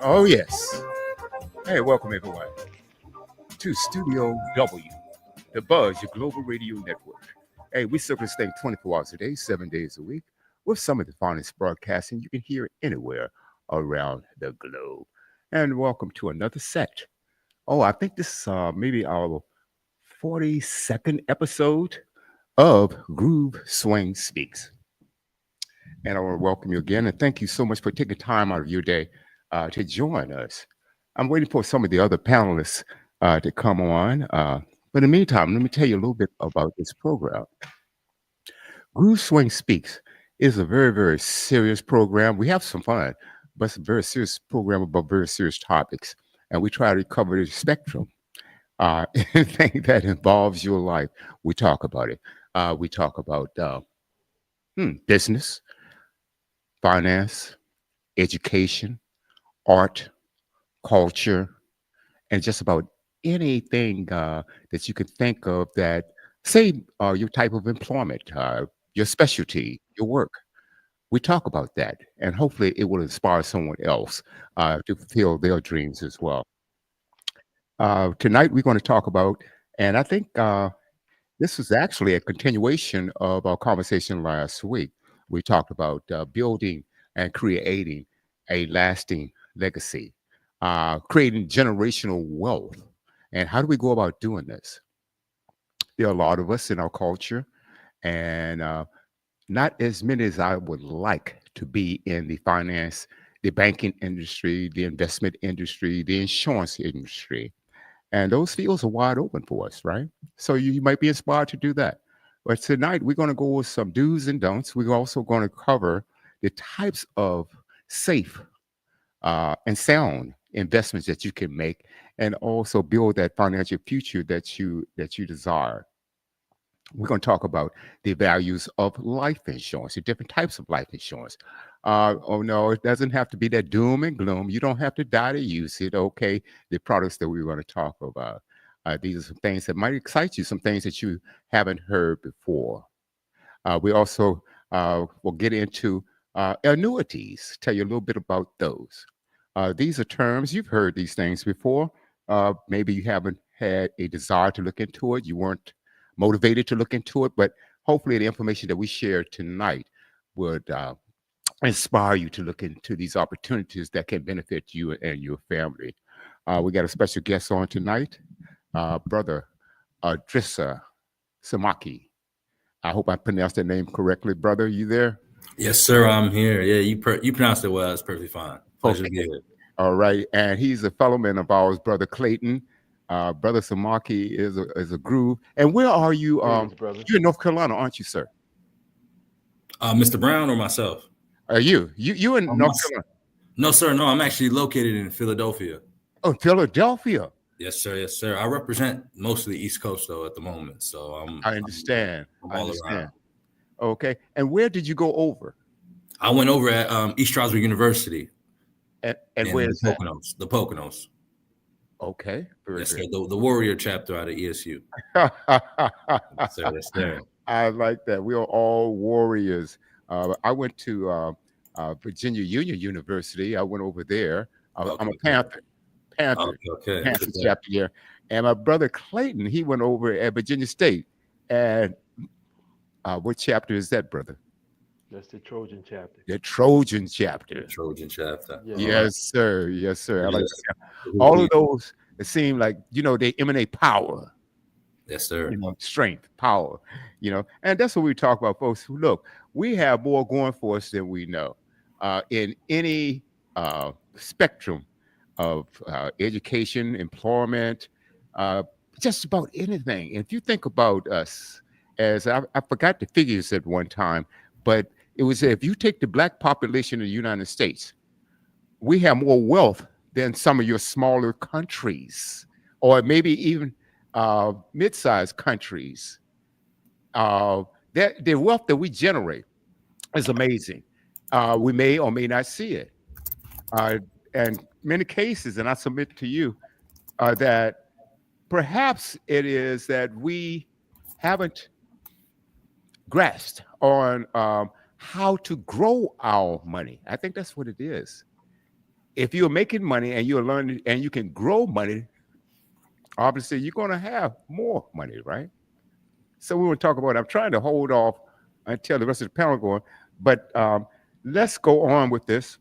Oh, yes. Hey, welcome everyone to Studio W, the Buzz, your global radio network. Hey, we circle this thing 24 hours a day, 7 days a week, with some of the finest broadcasting you can hear anywhere around the globe. And welcome to another set. Oh, I think this is maybe our 42nd episode of Groove Swing Speaks. And I want to welcome you again and thank you so much for taking time out of your day to join us. I'm waiting for some of the other panelists to come on. But in the meantime, let me tell you a little bit about this program. Groove Swing Speaks is a very, very serious program. We have some fun, but it's a very serious program about very serious topics. And we try to cover the spectrum. Anything that involves your life, we talk about it. We talk about business, finance, education, art, culture, and just about anything that you can think of that, say, your type of employment, your specialty, your work. We talk about that, and hopefully, it will inspire someone else to fulfill their dreams as well. Tonight, we're going to talk about, and I think this is actually a continuation of our conversation last week. We talked about building and creating a lasting legacy, creating generational wealth. And how do we go about doing this? There are a lot of us in our culture, and not as many as I would like to be in the finance, the banking industry, the investment industry, the insurance industry. And those fields are wide open for us, right? So you might be inspired to do that. But tonight we're going to go with some do's and don'ts. We're also going to cover the types of safe and sound investments that you can make, and also build that financial future that you desire. We're going to talk about the values of life insurance, the different types of life insurance. Oh no, it doesn't have to be that doom and gloom. You don't have to die to use it. Okay, the products that we're going to talk about. These are some things that might excite you, some things that you haven't heard before. We also will get into annuities, tell you a little bit about those. These are terms, you've heard these things before. Maybe you haven't had a desire to look into it, you weren't motivated to look into it, but hopefully the information that we share tonight would inspire you to look into these opportunities that can benefit you and your family. We got a special guest on tonight, Brother Drissa Samaki. I hope I pronounced that name correctly, brother. You there? Yes, sir. I'm here. Yeah, you pronounced it well. It's perfectly fine. Pleasure to be Okay. here. All right. And he's a fellow man of ours, Brother Clayton. Brother Samaki is a groove. And where are you? Greetings, brother. You're in North Carolina, aren't you, sir? Mr. Brown or myself? Are you in North Carolina? No, sir. No, I'm actually located in Philadelphia. Oh, Philadelphia. Yes, sir. Yes, sir. I represent most of the East Coast though at the moment, so I understand. I'm I all around. understand. Okay. And where did you go over? I went over at East Stroudsburg University And in where the is that? Poconos. The Poconos. Okay. Very Yes, sir. good. The Warrior chapter out of ESU. Yes, sir. Yes, sir. I like that. We are all warriors. I went to Virginia Union University. I went over there. I'm a Okay. Panther. Panther. Okay. Look Panthers at that. chapter here. And my brother Clayton, he went over at Virginia State. And what chapter is that, brother? That's the Trojan chapter. The Trojan chapter. Trojan chapter. Yeah. All right. Yes, sir. Yes, sir. I like Yes. that. All of those, it seem like, they emanate power, Yes, sir. strength, power, and that's what we talk about, folks. Look, we have more going for us than we know in any spectrum of education, employment, uh, just about anything. If you think about us, as I forgot the figures at one time, but it was if you take the black population of the United States, we have more wealth than some of your smaller countries, or maybe even mid-sized countries. The wealth that we generate is amazing. We may or may not see it. Uh, and many cases, and I submit to you that perhaps it is that we haven't grasped on how to grow our money. I think that's what it is. if you're making money and you're learning and you can grow money, obviously you're going to have more money, right? So we want to talk about. I'm trying to hold off until the rest of the panel going, but let's go on with this.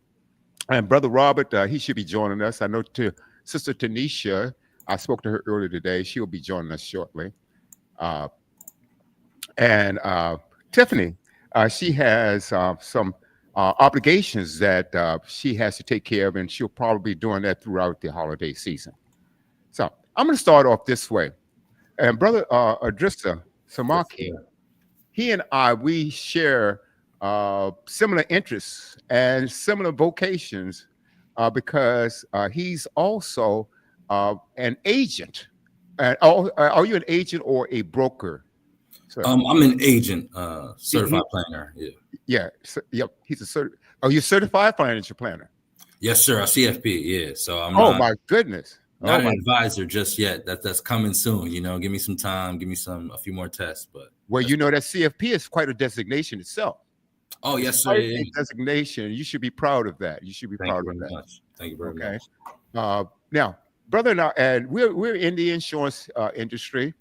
And Brother Robert, he should be joining us. I know to Sister Tanisha, I spoke to her earlier today. She'll be joining us shortly. Uh, and Tiffany, she has some obligations that she has to take care of, and she'll probably be doing that throughout the holiday season. So I'm going to start off this way. And Brother Adrissa Yes, Samaki, sir. he and I, we share similar interests and similar vocations because he's also an agent. And are you an agent or a broker, sir? I'm an agent, He- certified planner. Yeah. yeah, yep. He's a Are you a certified financial planner? Yes, sir. A CFP. Yeah. So I'm Oh not my goodness! not Oh an my. advisor just yet. That's coming soon. Give me some time. Give me a few more tests. But Well, that's, you know that CFP is quite a designation itself. oh It's yes, sir. quite Yeah. a designation. You should be proud of that. You should be Thank proud you of very that. much. Thank you very Okay. much. Now, brother, and we're in the insurance industry.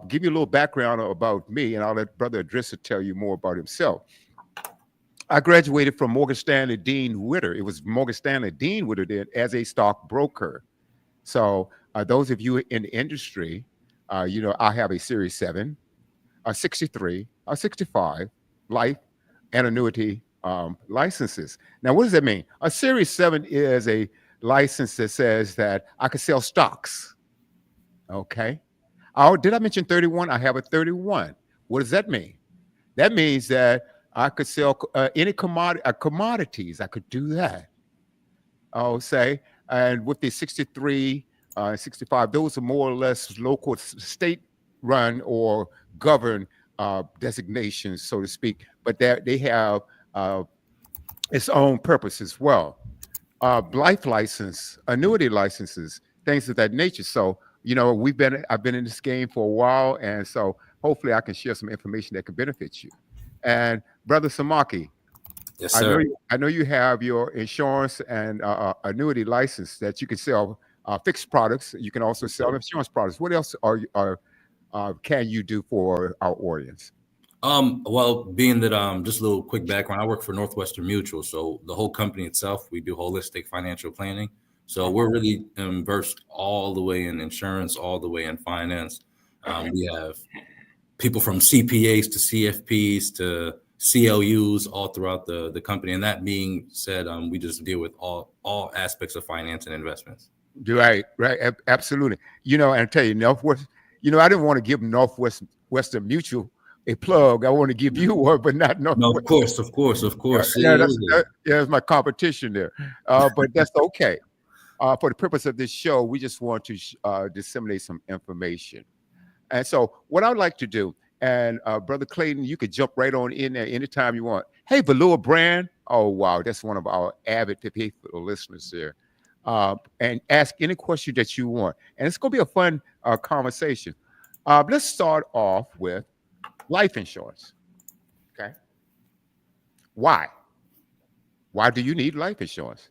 Give you a little background about me, and I'll let Brother Adrissa tell you more about himself. I graduated from Morgan Stanley Dean Witter. It was Morgan Stanley Dean Witter did as a stockbroker. So those of you in the industry, I have a Series 7, a 63, a 65 life and annuity licenses. Now, what does that mean? A Series 7 is a license that says that I could sell stocks. Okay. Oh, did I mention 31? I have a 31. What does that mean? That means that I could sell any commodities. I could do that. I'll say, and with the 63, 65, those are more or less local state run or governed designations, so to speak, but they have its own purpose as well. Life license, annuity licenses, things of that nature. So, I've been in this game for a while, and so hopefully I can share some information that can benefit you. And Brother Samaki, Yes, I know sir. you have your insurance and annuity license that you can sell fixed products. You can also Yes, sell sir. insurance products. What else can you do for our audience? Well, being that just a little quick background, I work for Northwestern Mutual. So the whole company itself, we do holistic financial planning. So we're really versed all the way in insurance, all the way in finance. We have people from CPAs to CFPs to CLUs all throughout the company. And that being said, we just deal with all aspects of finance and investments. Right, right, absolutely. And I tell you, Northwest. I didn't want to give Western Mutual a plug. I want to give you one, but not No, of Northwest. course, of course, of course. Yeah, Yeah, that's my competition there. But that's okay. For the purpose of this show, we just want to disseminate some information. And so, what I would like to do, and Brother Clayton, you could jump right on in there anytime you want. Hey, Valua Brand. Oh, wow. That's one of our avid faithful listeners there. And ask any question that you want. And it's going to be a fun conversation. Let's start off with life insurance. Okay. Why? Why do you need life insurance?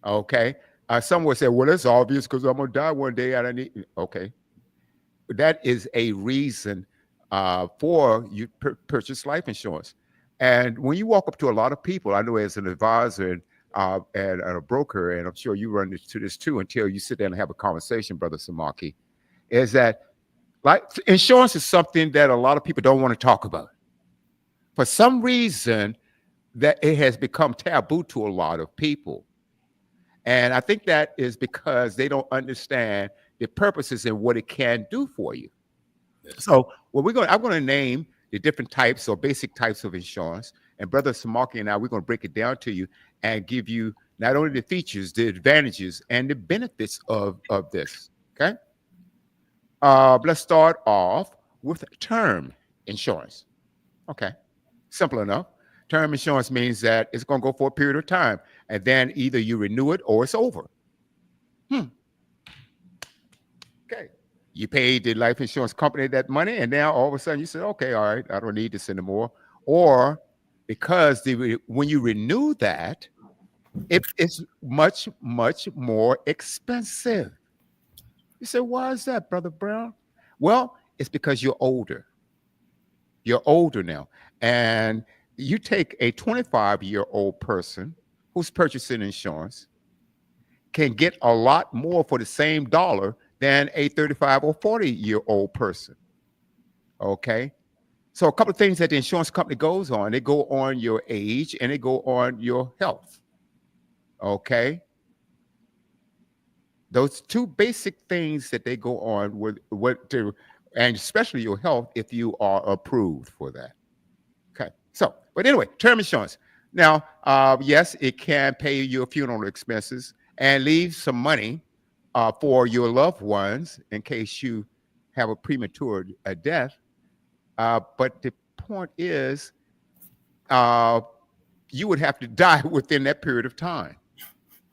Okay. Some will say, well, it's obvious because I'm going to die one day and I need. Okay. That is a reason for you purchase life insurance. And when you walk up to a lot of people, I know as an advisor and a broker, and I'm sure you run into this too until you sit down and have a conversation, Brother Samaki, is that like insurance is something that a lot of people don't want to talk about. For some reason, that it has become taboo to a lot of people. And I think that is because they don't understand the purposes and what it can do for you. Yes. So I'm going to name the different types or basic types of insurance. And Brother Samaki and I, we're going to break it down to you and give you not only the features, the advantages, and the benefits of this. Okay. Let's start off with term insurance. Okay. Simple enough. Term insurance means that it's going to go for a period of time, and then either you renew it or it's over. Okay. You paid the life insurance company that money, and now all of a sudden you say, okay, all right, I don't need this anymore. Or because when you renew that, It's much, much more expensive. You say, why is that, Brother Brown? Well, it's because you're older. You're older now. And you take a 25-year-old person who's purchasing insurance can get a lot more for the same dollar than a 35 or 40-year-old person. Okay. So a couple of things that the insurance company goes on, they go on your age and they go on your health. Okay. Those two basic things that they go on with what to, and especially your health if you are approved for that. Okay. So, but anyway, term insurance. Now, yes, it can pay your funeral expenses and leave some money for your loved ones in case you have a premature death. But the point is, uh, you would have to die within that period of time.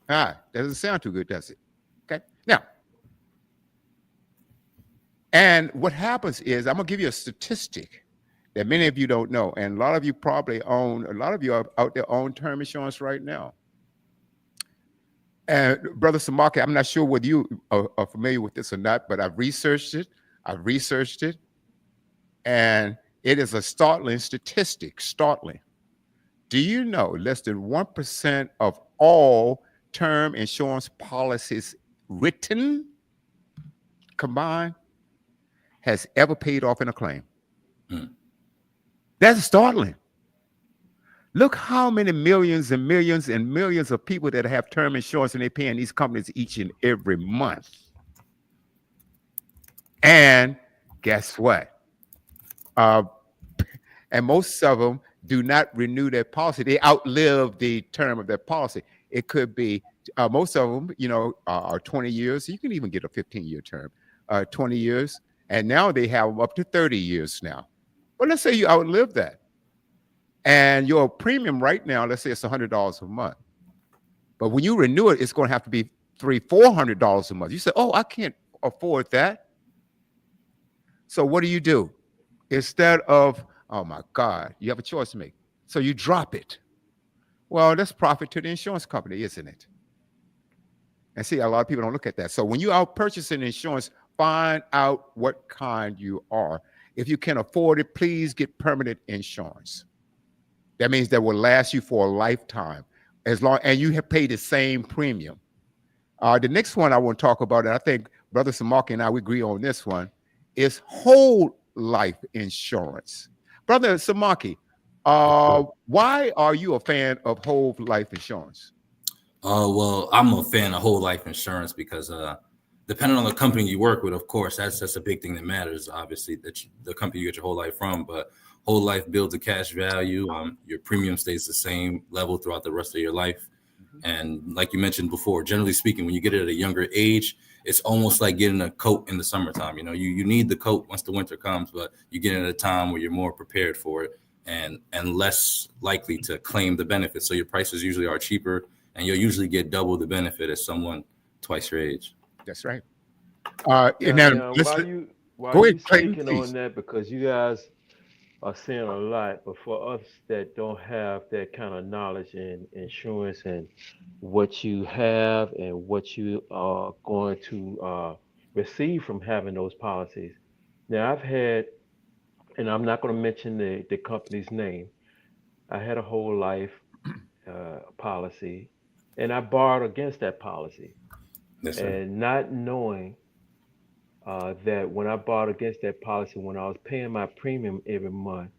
Doesn't sound too good, does it? Okay. Now, and what happens is, I'm gonna give you a statistic that many of you don't know, and a lot of you probably own. A lot of you are out there own term insurance right now. And Brother Samaki, I'm not sure whether you are familiar with this or not, but I've researched it. I've researched it, and it is a startling statistic. Startling. Do you know less than 1% of all term insurance policies written combined has ever paid off in a claim? Mm. That's startling. Look how many millions and millions and millions of people that have term insurance and they're paying these companies each and every month. And guess what? And most of them do not renew their policy. They outlive the term of their policy. It could be most of them, are 20 years. You can even get a 15-year term, 20 years. And now they have up to 30 years now. But let's say you outlive that. And your premium right now, let's say it's $100 a month. But when you renew it, it's going to have to be $300-400 a month. You say, oh, I can't afford that. So what do? Instead of, oh my God, you have a choice to make. So you drop it. Well, that's profit to the insurance company, isn't it? And see, a lot of people don't look at that. So when you out purchasing insurance, find out what kind you are. If you can afford it, please get permanent insurance. That means that will last you for a lifetime, and you have paid the same premium. The next one I want to talk about, and I think Brother Samaki and I we agree on this one, is whole life insurance. Brother Samaki, why are you a fan of whole life insurance? Well, I'm a fan of whole life insurance because depending on the company you work with, of course, that's a big thing that matters. Obviously, the company you get your whole life from, but whole life builds a cash value. Your premium stays the same level throughout the rest of your life. And like you mentioned before, generally speaking, when you get it at a younger age, it's almost like getting a coat in the summertime. You need the coat once the winter comes, but you get it at a time where you're more prepared for it and less likely to claim the benefits. So your prices usually are cheaper, and you'll usually get double the benefit as someone twice your age. That's right. And Now, then now listen, while go ahead, you Clayton, speaking on please. that, because you guys are saying a lot, but for us that don't have that kind of knowledge in insurance and what you have and what you are going to receive from having those policies. Now, I've had, and I'm not going to mention the company's name. I had a whole life policy, and I borrowed against that policy, Yes, sir. and not knowing that when I borrowed against that policy, when I was paying my premium every month,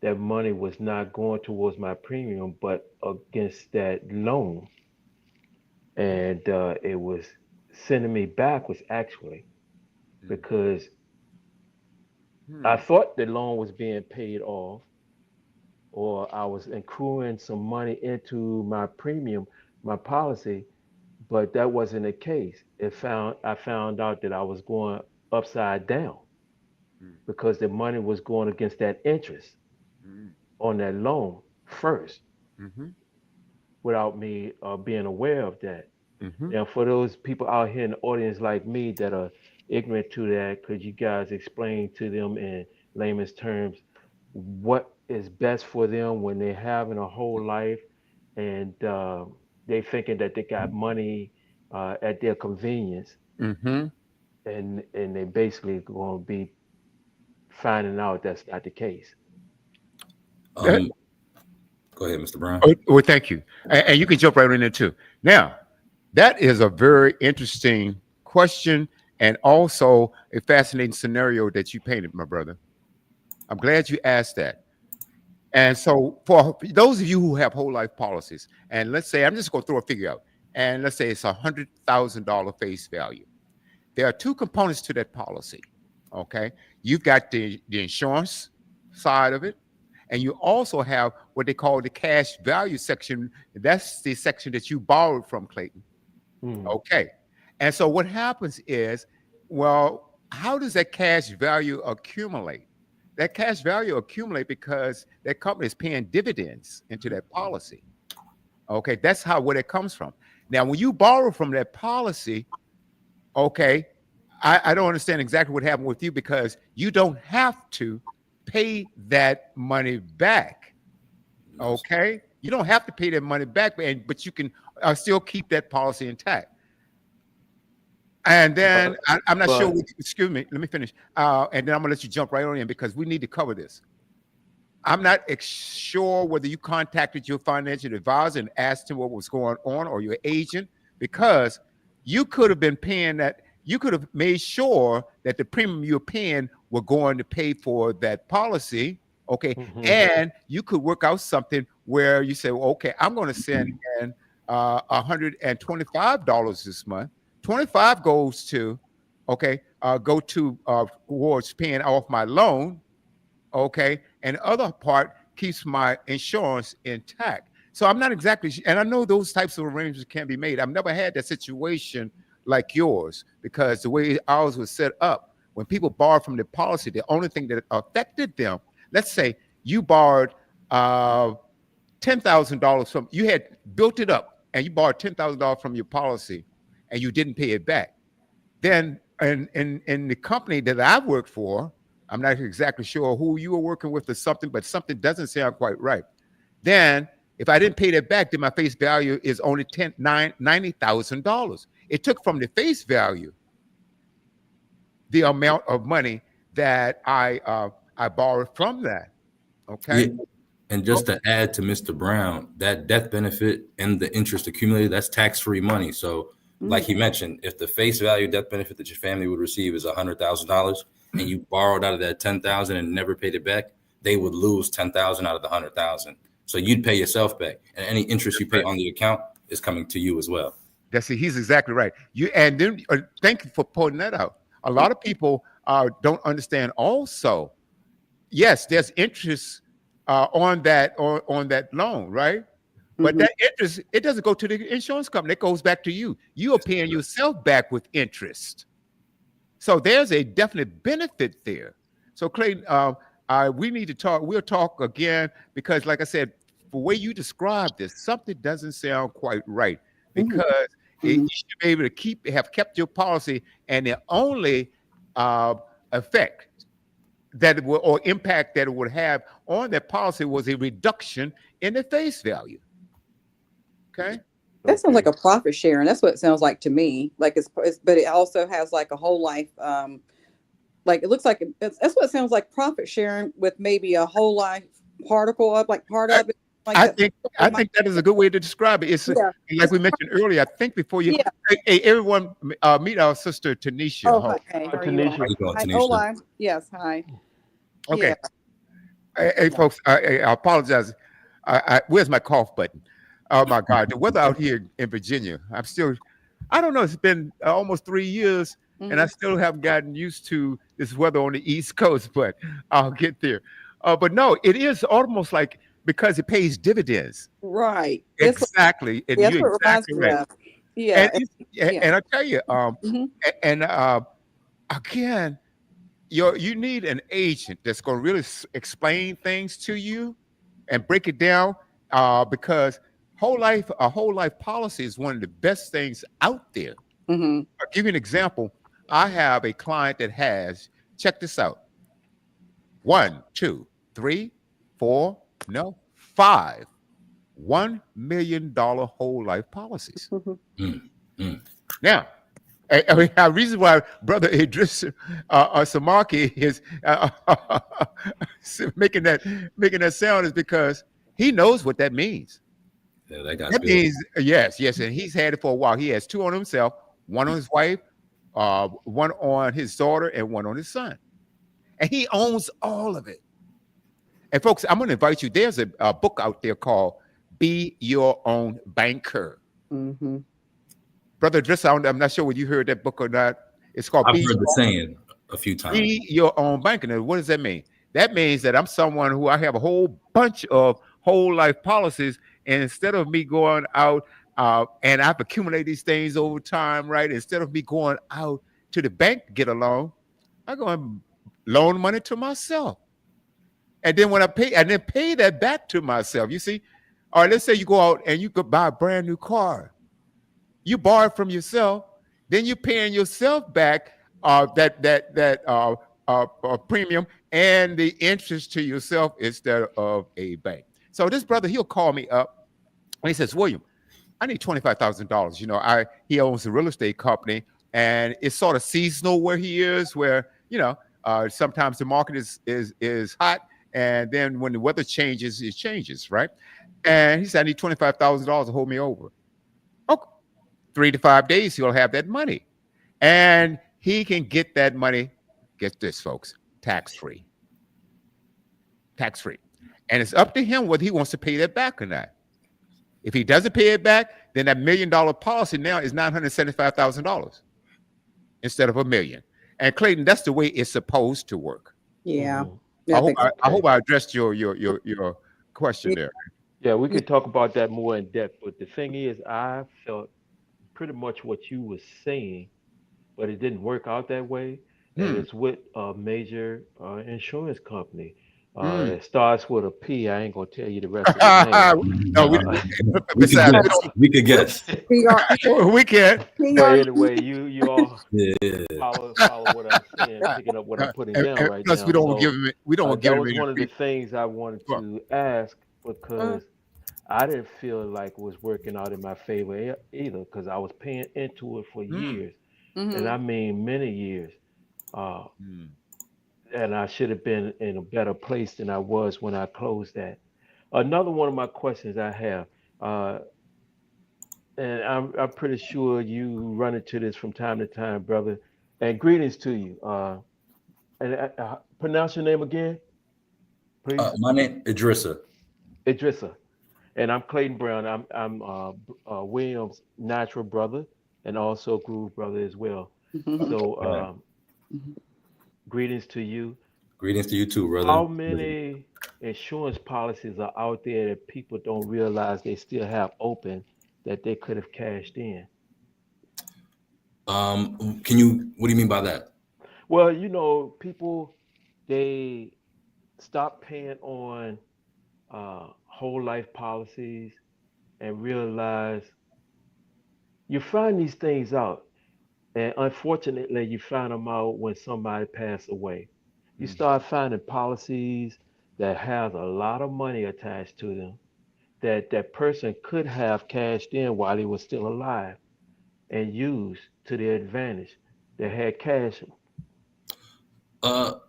that money was not going towards my premium, but against that loan, and it was sending me backwards actually, because I Hmm. thought the loan was being paid off, or I was accruing some money into my premium, my policy, but that wasn't the case. I found out that I was going upside down because the money was going against that interest Hmm. on that loan first, Hmm. without me being aware of that. Hmm. Now, for those people out here in the audience like me that are ignorant to that, could you guys explain to them in layman's terms what is best for them when they're having a whole life and they thinking that they got money at their convenience, Mm-hmm. and they basically going to be finding out that's not the case. Um, Go ahead, Mr. Brown. Well, thank you. And you can jump right in there too. Now, that is a very interesting question and also a fascinating scenario that you painted, my brother. I'm glad you asked that. And so, for those of you who have whole life policies, and let's say I'm just going to throw a figure out, and let's say it's $100,000 face value. There are two components to that policy. Okay, you've got the insurance side of it, and you also have what they call the cash value section. That's the section that you borrowed from, Clayton. Mm. Okay, and so what happens is, well, how does that cash value accumulate? That cash value accumulate because that company is paying dividends into that policy. Okay, that's how where it comes from. Now, when you borrow from that policy, okay, I don't understand exactly what happened with you because you don't have to pay that money back. Okay, you don't have to pay that money back, but you can still keep that policy intact. And then I'm not sure. But Excuse me. Let me finish. And then I'm gonna let you jump right on in because we need to cover this. I'm not sure whether you contacted your financial advisor and asked him what was going on or your agent because you could have been paying that. You could have made sure that the premium you're paying were going to pay for that policy. Okay. mhm. And you could work out something where you say, well, okay, I'm going to send in $125 this month. 25 goes to, okay, go to towards paying off my loan. Okay, and the other part keeps my insurance intact. So I'm not exactly, and I know those types of arrangements can be made. I've never had that situation like yours because the way ours was set up, when people borrow from the policy, the only thing that affected them, let's say you borrowed $10,000 from, you had built it up and you borrowed $10,000 from your policy and you didn't pay it back. Then in the company that I worked for, I'm not exactly sure who you were working with or something, but something doesn't sound quite right. Then if I didn't pay that back, then my face value is only $90,000. It took from the face value the amount of money that I borrowed from that. Okay. Yeah. And just to add to Mr. Brown, that death benefit and the interest accumulated, that's tax-free money. So like he mentioned, if the face value death benefit that your family would receive is $100,000 and you borrowed out of that 10,000 and never paid it back, they would lose 10,000 out of the 100,000. So you'd pay yourself back, and any interest you pay on the account is coming to you as well. That's it. He's exactly right. You and then thank you for pointing that out. A lot of people don't understand. Also, yes, there's interest on that loan, right? But that interest, it doesn't go to the insurance company. It goes back to you. You are paying yourself back with interest. So there's a definite benefit there. So Clayton, we need to talk. We'll talk again because, like I said, the way you describe this, something doesn't sound quite right. Because you should be able to have kept your policy, and the only effect that it will, or impact that it would have on that policy was a reduction in the face value. Okay. That sounds like Okay. a profit sharing. That's what it sounds like to me. Like but it also has like a whole life. Like it looks like that's what it sounds like, profit sharing with maybe a whole life particle of like part of it. Like I that. think that is a good way to describe it. It's Yeah. like we mentioned earlier. I think before you, Yeah. hey, everyone, meet our sister Tanisha. Oh, Ho- hi. How are you? Tanisha. How you doing, Hi. Tanisha? Hola. Yes. Hi. Okay. Yeah. Hey, folks, I apologize. Where's my cough button? Oh my God, the weather out here in Virginia. I don't know. It's been almost 3 years, and I still haven't gotten used to this weather on the East Coast. But I'll get there. But no, it is almost like because it pays dividends. Right. Exactly, and That's you're what it reminds exactly me right. of. Yeah. And I tell you, Mhm. and again, you need an agent that's going to really explain things to you and break it down because a whole life policy is one of the best things out there. Mhm. I'll give you an example. I have a client that has, check this out, 1, 2, 3, 4, no, 5 $1 million whole life policies. Mhm. Mm, mm. Now, I mean, the reason why Brother Idris Samaki is making that sound is because he knows what that means. Yeah, that guy's That good. means yes, and he's had it for a while. He has two on himself, one on his wife, one on his daughter, and one on his son, and he owns all of it. And folks, I'm going to invite you. There's a book out there called "Be Your Own Banker." Mm-hmm. Brother Idris, I'm not sure whether you heard that book or not. It's called I've heard the saying a few times. Be Your Own Banker. Now, what does that mean? That means that I'm someone who I have a whole bunch of whole life policies, and instead of me going out and I've accumulated these things over time, right? Instead of me going out to the bank to get a loan, I go and loan money to myself. And then when I pay that back to myself, you see, all right, let's say you go out and you could buy a brand new car. You borrow it from yourself, then you're paying yourself back that premium and the interest to yourself instead of a bank. So this brother, he'll call me up and he says, William, I need $25,000. You know, he owns a real estate company, and it's sort of seasonal where he is, where sometimes the market is hot, and then when the weather changes, it changes, right? And he said, I need $25,000 to hold me over. Okay, 3 to 5 days, he'll have that money, and he can get that money. Get this, folks, tax-free, and it's up to him whether he wants to pay that back or not. If he doesn't pay it back, then that $1 million policy now is $975,000 instead of $1 million. And Clayton, that's the way it's supposed to work. Yeah. Mhm. Yeah, I hope I addressed your question there. Yeah, we could talk about that more in depth, but the thing is, I felt pretty much what you were saying, but it didn't work out that way. And it's with a major insurance company. It starts with a P. I ain't gonna tell you the rest of the name. No, We could guess. we can. But anyway, you all Yeah. follow what I'm saying, picking up what I'm putting down right Plus, now. we don't So, give him. We don't give that him was any one of the free- things I wanted to ask because I didn't feel like it was working out in my favor either because I was paying into it for years, and I mean many years. And I should have been in a better place than I was when I closed that. Another one of my questions I have, and I'm pretty sure you run into this from time to time, brother. And greetings to you. And pronounce your name again, please. My name Idrissa. Idrissa. And I'm Clayton Brown. I'm William's natural brother and also Groove brother as well. So greetings to you. Greetings to you too, brother. How many insurance policies are out there that people don't realize they still have open that they could have cashed in? What do you mean by that? Well, people, they stop paying on whole life policies and realize you find these things out. And unfortunately, you find them out when somebody passed away. You start finding policies that have a lot of money attached to them that person could have cashed in while he was still alive and used to their advantage. They had cash. Well,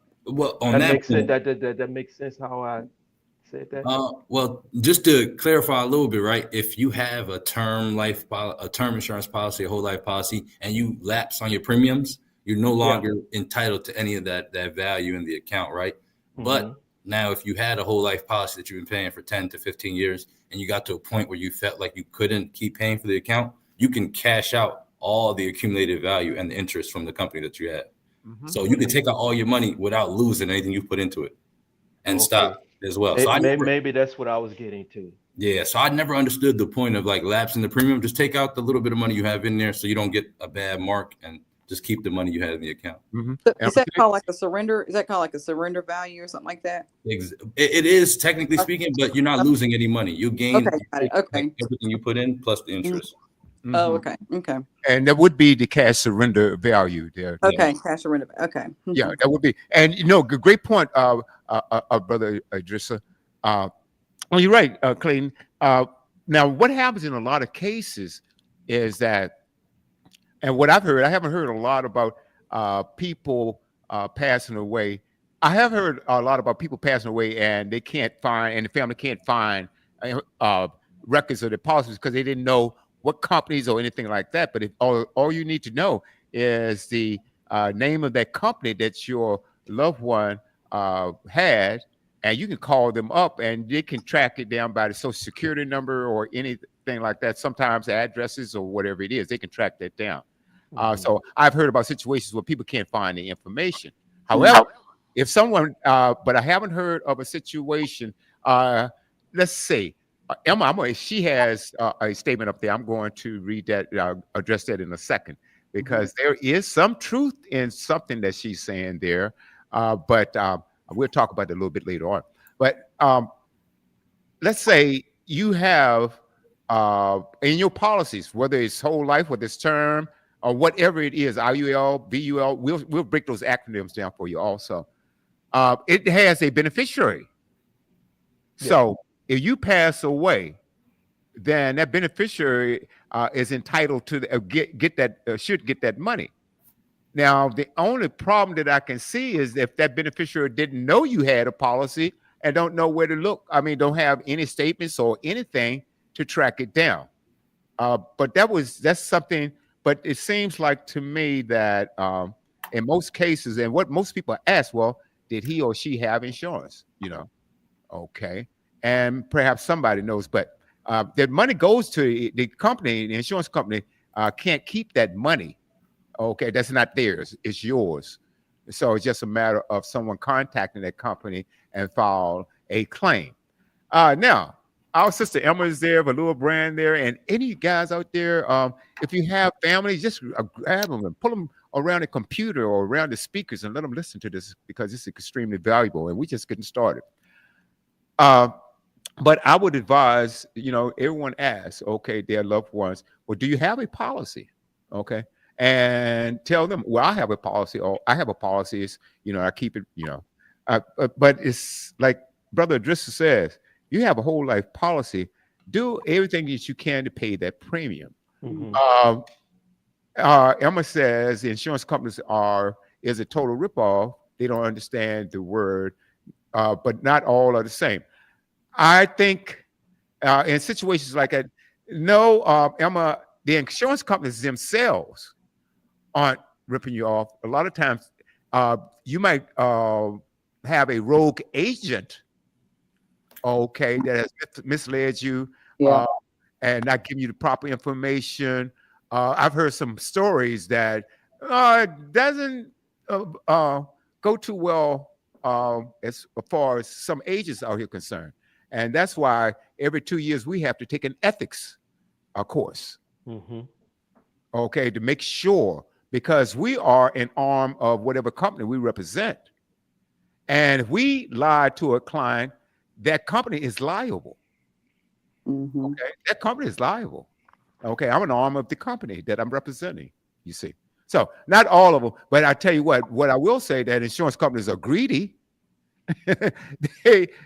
on That that makes sense. point, That makes sense how I said that. well, just to clarify a little bit, right? If you have a term insurance policy, a whole life policy, and you lapse on your premiums, you're no longer entitled to any of that value in the account, right? But now, if you had a whole life policy that you've been paying for 10 to 15 years, and you got to a point where you felt like you couldn't keep paying for the account, you can cash out all the accumulated value and the interest from the company that you had. So you can take out all your money without losing anything you put into it and stop as well. So maybe that's what I was getting to. Yeah, so I never understood the point of like lapsing the premium. Just take out the little bit of money you have in there so you don't get a bad mark and just keep the money you had in the account. So is that called like a surrender? Is that called like a surrender value or something like that? It is technically speaking, but you're not losing any money. You gain everything you put in plus the interest. Oh, okay. And that would be the cash surrender value there. Okay, cash surrender. Okay. Yeah, that would be. And great point, brother Idrissa. Well, you're right, Clayton. Now, what happens in a lot of cases is that, and what I've heard, I haven't heard a lot about people passing away. I have heard a lot about people passing away and they can't find, and the family can't find uh, records of their policies because they didn't know what companies or anything like that. But if all you need to know is the name of that company that your loved one had, and you can call them up and they can track it down by the social security number or anything like that. Sometimes addresses or whatever it is, they can track that down. So I've heard about situations where people can't find the information. However, if someone, but I haven't heard of a situation, let's say, Emma, she has a statement up there. I'm going to read that, address that in a second, because there is some truth in something that she's saying there. But we'll talk about it a little bit later on. But let's say you have in your policies, whether it's whole life, whether it's term, or whatever it is, IUL, VUL, we'll break those acronyms down for you also. It has a beneficiary. Yeah. So if you pass away, then that beneficiary is entitled to get that should get that money. Now, the only problem that I can see is if that beneficiary didn't know you had a policy and don't know where to look. I mean, don't have any statements or anything to track it down. But that's something. But it seems like to me that in most cases, and what most people ask, well, did he or she have insurance? Okay, and perhaps somebody knows, but that money goes to the company. The insurance company can't keep that money. Okay, that's not theirs; it's yours. So it's just a matter of someone contacting that company and file a claim. Now, our sister Emma is there, Valua Brand there, and any guys out there, if you have family, just grab them and pull them around the computer or around the speakers and let them listen to this because it's extremely valuable, and we're just getting started. But I would advise, everyone asks, okay, their loved ones, well, do you have a policy? Okay. And tell them, well, I have a policy, or I have a policy. It's, I keep it, but it's like Brother Idrissa says, you have a whole life policy. Do everything that you can to pay that premium. Emma says the insurance companies is a total ripoff. They don't understand the word, but not all are the same. I think in situations like that, no, Emma, the insurance companies themselves aren't ripping you off. A lot of times, you might have a rogue agent, okay, that has misled you and not giving you the proper information. I've heard some stories that doesn't go too well as far as some agents out here concerned. And that's why every 2 years we have to take an ethics course, okay, to make sure, because we are an arm of whatever company we represent. And if we lie to a client, that company is liable. Okay, that company is liable. Okay, I'm an arm of the company that I'm representing, you see. So not all of them, but I tell you what I will say, that insurance companies are greedy.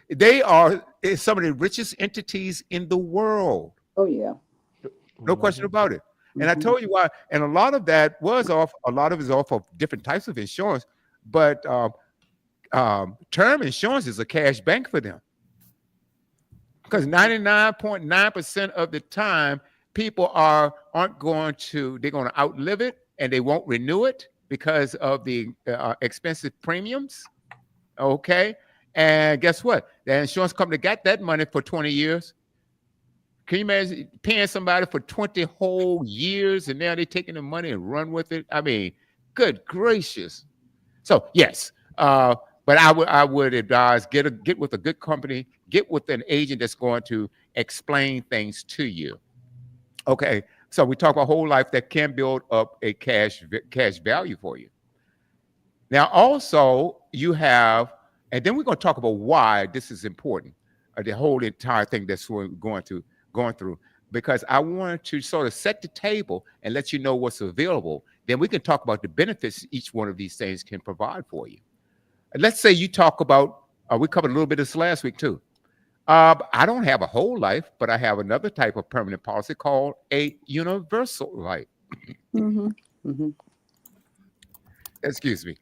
they are some of the richest entities in the world. Oh yeah. No question about it. And I told you why. And a lot of that is off of different types of insurance, but term insurance is a cash bank for them. Because 99.9% of the time, people they're going to outlive it and they won't renew it because of the expensive premiums. Okay. And guess what? The insurance company got that money for 20 years. Can you imagine paying somebody for 20 whole years and now they're taking the money and run with it? I mean, good gracious. So yes, but I would advise get with a good company, get with an agent that's going to explain things to you. Okay, so we talk about whole life that can build up a cash value for you. Now, also you have, and then we're going to talk about why this is important. The whole entire thing that's going through, because I wanted to sort of set the table and let you know what's available. Then we can talk about the benefits each one of these things can provide for you. And let's say you talk about, we covered a little bit of this last week too. I don't have a whole life, but I have another type of permanent policy called a universal life. Mm-hmm. Mm-hmm. Excuse me,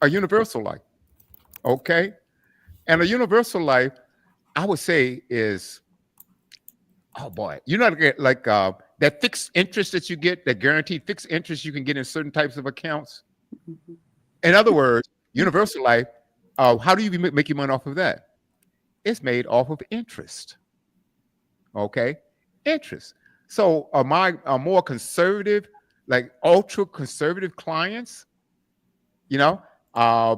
a universal life. Okay, and a universal life, I would say, is, oh boy, you know, like that fixed interest that you get, that guaranteed fixed interest you can get in certain types of accounts. Mm-hmm. In other words, universal life. How do you make your money off of that? It's made off of interest. Okay, interest. So my more conservative, like ultra conservative clients, you know, uh,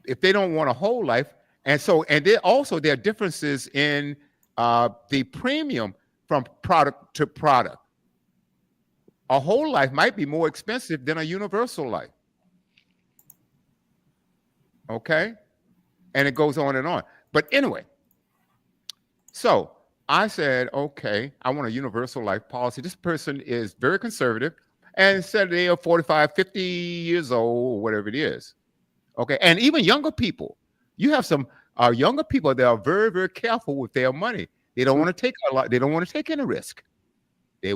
if they don't want a whole life, and there also there are differences in the premium from product to product. A whole life might be more expensive than a universal life. Okay, and it goes on and on. But anyway, so I said, okay, I want a universal life policy. This person is very conservative and said they are 45, 50 years old, or whatever it is. Okay. And even younger people, you have some younger people that are very, very careful with their money. They don't want to take a lot. They don't want to take any risk. They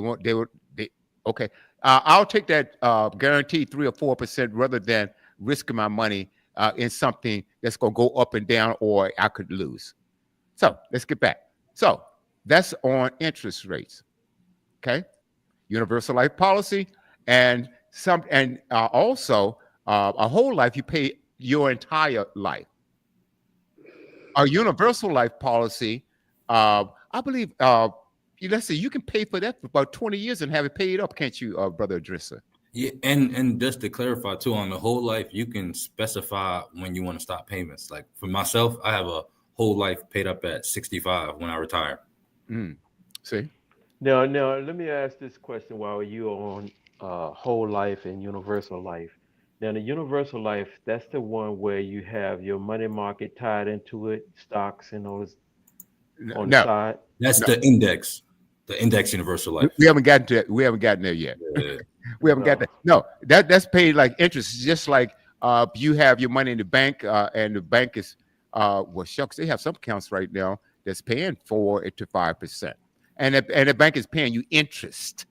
okay. I'll take that guaranteed 3 or 4% rather than risking my money in something that's going to go up and down or I could lose. So let's get back. So that's on interest rates. Okay. Universal life policy and also a whole life, you pay your entire life. A universal life policy, I believe, let's see, you can pay for that for about 20 years and have it paid up, can't you, Brother Idrissa? Yeah, and just to clarify too, on the whole life, you can specify when you want to stop payments. Like for myself, I have a whole life paid up at 65 when I retire. See? Now, let me ask this question while you're on whole life and universal life. Now, the universal life, that's the one where you have your money market tied into it, stocks and those on the No, side. That's no, the index universal life. we haven't gotten to it. We haven't gotten there yet. Yeah. We haven't got No. that. No, that's paid like interest. It's just like you have your money in the bank, and the bank is well, shucks, they have some accounts right now that's paying 4 to 5%, and the bank is paying you interest.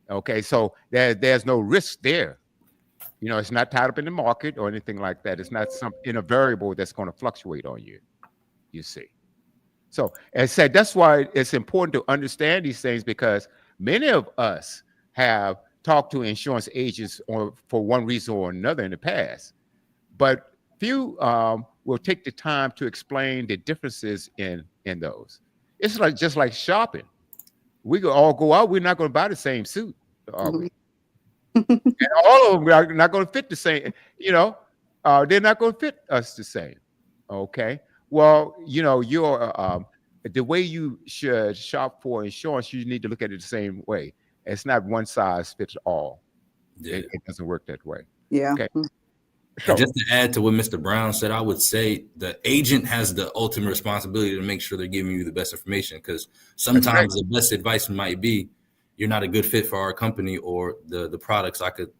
Okay, so there's no risk there. You know, it's not tied up in the market or anything like that. It's not some in a variable that's going to fluctuate on you. You see. So, as I said, that's why it's important to understand these things because many of us have talked to insurance agents for one reason or another in the past, but few will take the time to explain the differences in those. It's like just like shopping. We could all go out. We're not going to buy the same suit, are we? And all of them are not going to fit the same. You know, they're not going to fit us the same. Okay. Well, you know, the way you should shop for insurance, you need to look at it the same way. It's not one size fits all. Yeah. It doesn't work that way. Yeah. Okay. And just to add to what Mr. Brown said, I would say the agent has the ultimate responsibility to make sure they're giving you the best information because sometimes the best advice might be you're not a good fit for our company or the products I could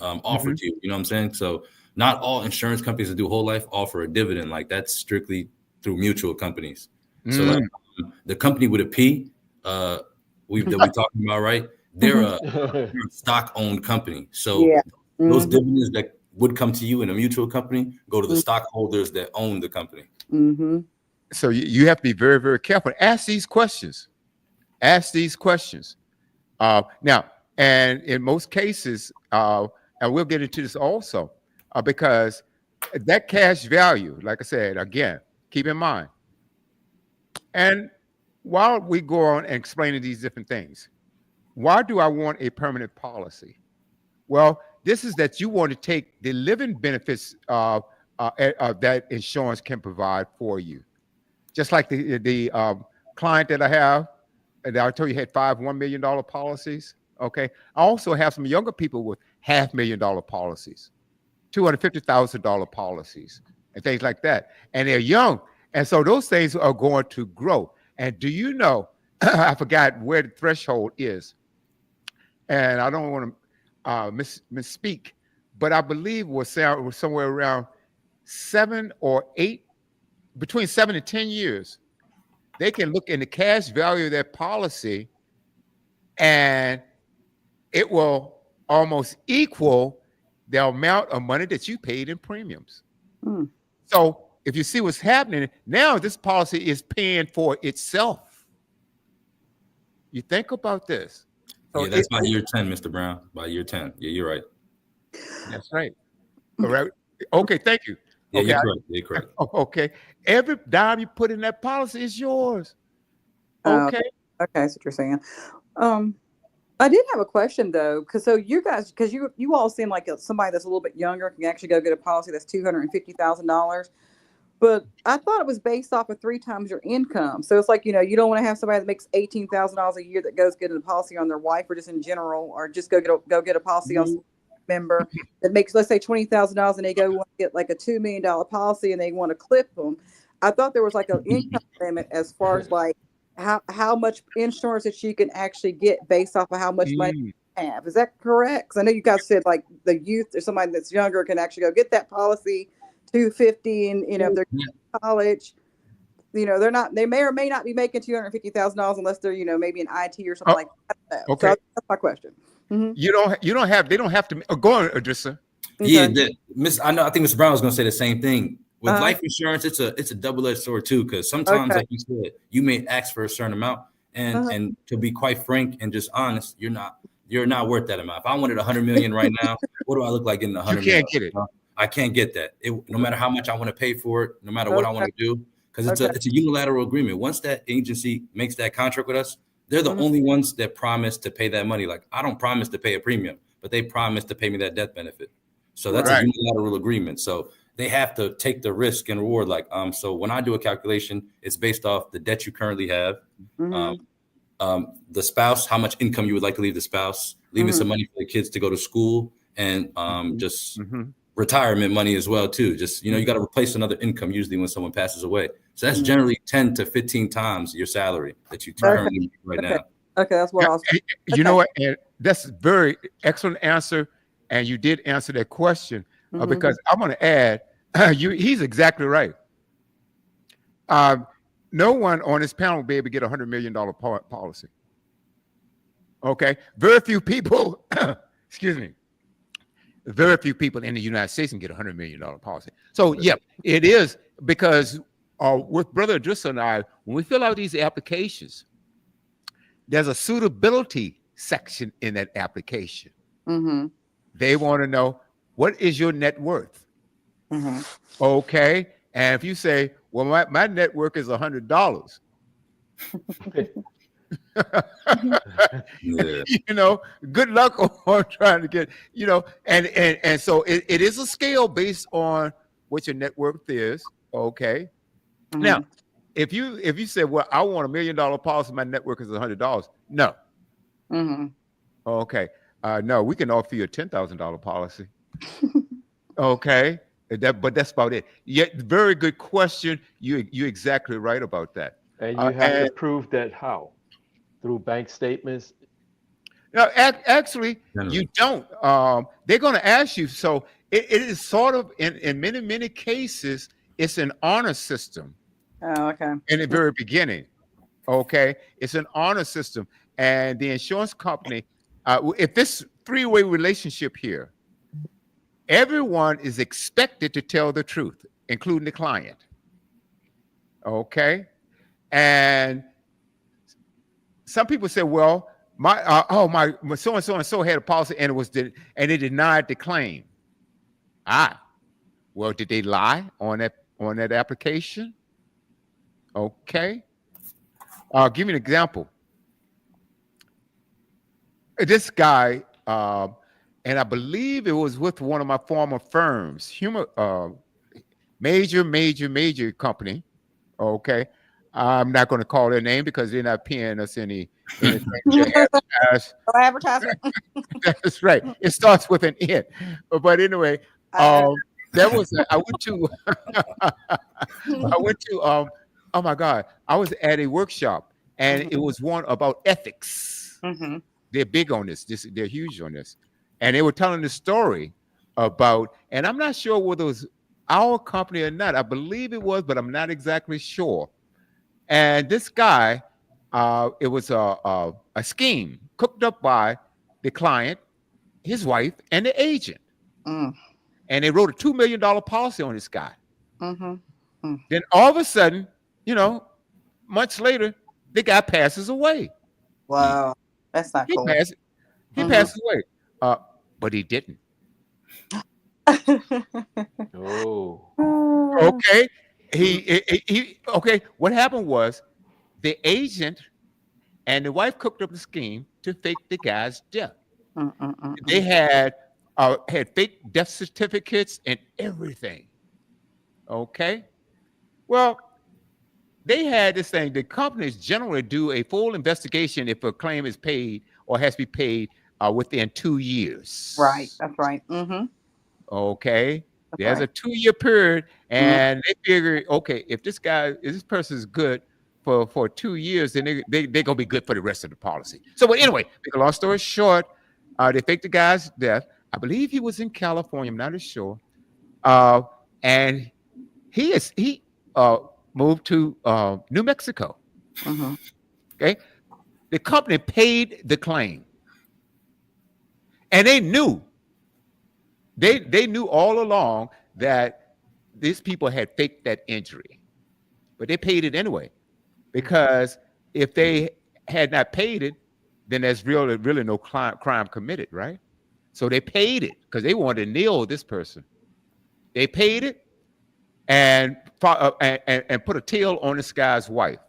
offer to you. You know what I'm saying? So not all insurance companies that do whole life offer a dividend. Like that's strictly through mutual companies. So like, the company with a P that we're talking about, right? They're a stock-owned company. So Yeah. those dividends that would come to you in a mutual company go to the stockholders that own the company. Mm-hmm. So you have to be very, very careful. Ask these questions. Ask these questions. Now, and in most cases, and we'll get into this also, because that cash value, like I said, again, keep in mind. And while we go on and explaining these different things, why do I want a permanent policy? Well, this is that you want to take the living benefits that insurance can provide for you. Just like the client that I have, that I told you had 5 $1 million policies. Okay. I also have some younger people with $500,000 policies, $250,000 policies, and things like that. And they're young. And so those things are going to grow. And do you know, I forgot where the threshold is. And I don't want to misspeak, but I believe was somewhere around 7 or 8 between 7 and 10 years, they can look in the cash value of their policy, and it will almost equal the amount of money that you paid in premiums. Hmm. So if you see what's happening now, this policy is paying for itself. You think about this. So Yeah, that's by year 10, Mr. Brown. By year 10. Yeah, you're right. that's right. All right. Okay, thank you. Yeah, Okay, you're correct. You're correct. okay. Every dime you put in that policy is yours. Oh, Okay. okay, that's what you're saying. I did have a question though, because so you guys, because you all seem like somebody that's a little bit younger can actually go get a policy that's $250,000. But I thought it was based off of 3 times your income. So it's like, you don't want to have somebody that makes $18,000 a year that goes get a policy on their wife or just in general, or just go get a policy on some member that makes, let's say, $20,000, and they go want to get like a $2 million policy and they want to clip them. I thought there was like an income limit as far as like how much insurance that you can actually get based off of how much money you have. Is that correct? Because I know you guys said like the youth or somebody that's younger can actually go get that policy $250, and if they're in college, they may or may not be making $250,000 unless they're maybe in IT or something like that. Okay, so that's my question. Mm-hmm. They don't have to go on, Adrissa. Okay. Yeah, I think Mr. Brown was going to say the same thing. With life insurance, it's a double-edged sword too, because sometimes, like you said, you may ask for a certain amount, and to be quite frank and just honest, you're not worth that amount. If I wanted 100 million right now, what do I look like getting 100 million? You can't get it. I can't get that. No matter how much I want to pay for it, no matter what I want to do, because it's a unilateral agreement. Once that agency makes that contract with us, they're the only ones that promise to pay that money. Like, I don't promise to pay a premium, but they promise to pay me that death benefit. So that's a unilateral agreement. So they have to take the risk and reward. Like, so when I do a calculation, it's based off the debt you currently have, the spouse, how much income you would like to leave the spouse, leaving some money for the kids to go to school, and just retirement money as well too. Just, you got to replace another income usually when someone passes away. So that's generally 10 to 15 times your salary that you currently make right now. Okay, that's what I was. You know what? And that's a very excellent answer, and you did answer that question because I'm going to add, he's exactly right. No one on this panel will be able to get $100 million policy. Okay, very few people. Excuse me. Very few people in the United States can get a $100 million policy. So, yeah, it is because with Brother Adrissa and I, when we fill out these applications, there's a suitability section in that application. They want to know, what is your net worth? Okay. And if you say, well, my net worth is $100. Good luck on trying to get, and so it is a scale based on what your net worth is. Okay. Now, if you say, well, I want $1 million policy, my net worth is $100. No. Okay. No, we can offer you a $10,000 policy. Okay. But that's about it. Yet, very good question. You're exactly right about that. And you have to prove that how? Through bank statements? No, actually, you don't. They're going to ask you. So it is sort of, in many, many cases, it's an honor system. Oh, okay. In the very beginning. Okay. It's an honor system. And the insurance company, if this 3-way relationship here, everyone is expected to tell the truth, including the client. Okay. And some people say, well, my so and so had a policy and it denied the claim. Well, did they lie on that application? Okay. I'll give you an example. This guy, and I believe it was with one of my former firms, major company. Okay. I'm not going to call their name because they're not paying us any advertisement. That's right. It starts with an N. But anyway, there was I went to oh my God, I was at a workshop and it was one about ethics. They're big on this. They're huge on this. And they were telling the story about, and I'm not sure whether it was our company or not. I believe it was, but I'm not exactly sure. And this guy, it was a scheme cooked up by the client, his wife, and the agent. Mm. And they wrote a $2 million policy on this guy. Mm-hmm. Then all of a sudden, months later, the guy passes away. Wow. That's not He cool. passes. He Mhm. passes away. But he didn't. Oh, Okay. He okay. What happened was the agent and the wife cooked up a scheme to fake the guy's death. They had fake death certificates and everything. Okay. Well, they had this thing. The companies generally do a full investigation if a claim is paid or has to be paid within 2 years. Right. That's right. Mm-hmm. Okay. That's There's a right. 2-year period, and they figure, okay, if this person is good for 2 years, then they're gonna be good for the rest of the policy. So, but anyway, make a long story short, they faked the guy's death. I believe he was in California. I'm not as sure. And he moved to New Mexico. Mm-hmm. Okay, the company paid the claim, and they knew. They knew all along that these people had faked that injury, but they paid it anyway, because if they had not paid it, then there's really no crime committed, right? So they paid it because they wanted to nail this person. They paid it and put a tail on this guy's wife.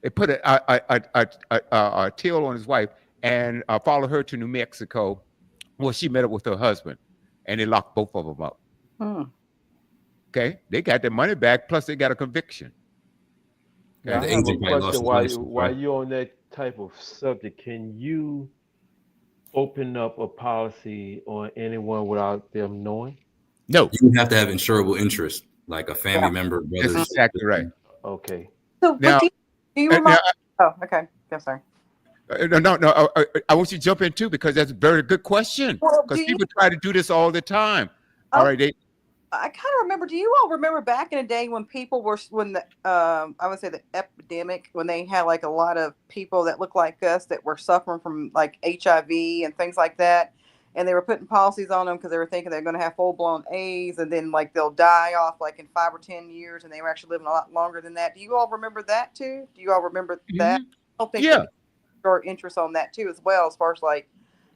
They put a tail on his wife and followed her to New Mexico. Well, she met up with her husband, and they locked both of them up. Hmm. Okay, they got their money back, plus they got a conviction. now I The have a agent probably lost question. his While license, while right? you're on that type of subject, can you open up a policy on anyone without them knowing? No, You would have to have insurable interest, like a family member, that's brothers. exactly right. Okay. So, Now, but do you now, remind? Oh, okay. I'm sorry. no. I want you to jump in too, because that's a very good question. Well, Because do you? people try to do this all the time. All Oh, right, I kind of remember. Do you all remember back in the day when people were when the I would say the epidemic, when they had like a lot of people that looked like us that were suffering from like HIV and things like that, and they were putting policies on them because they were thinking they're going to have full blown AIDS, and then like they'll die off like in 5 or 10 years, and they were actually living a lot longer than that. Do you all remember that too? Do you all remember that? Mhm. I don't think Yeah. that your interest on that too as well, as far as like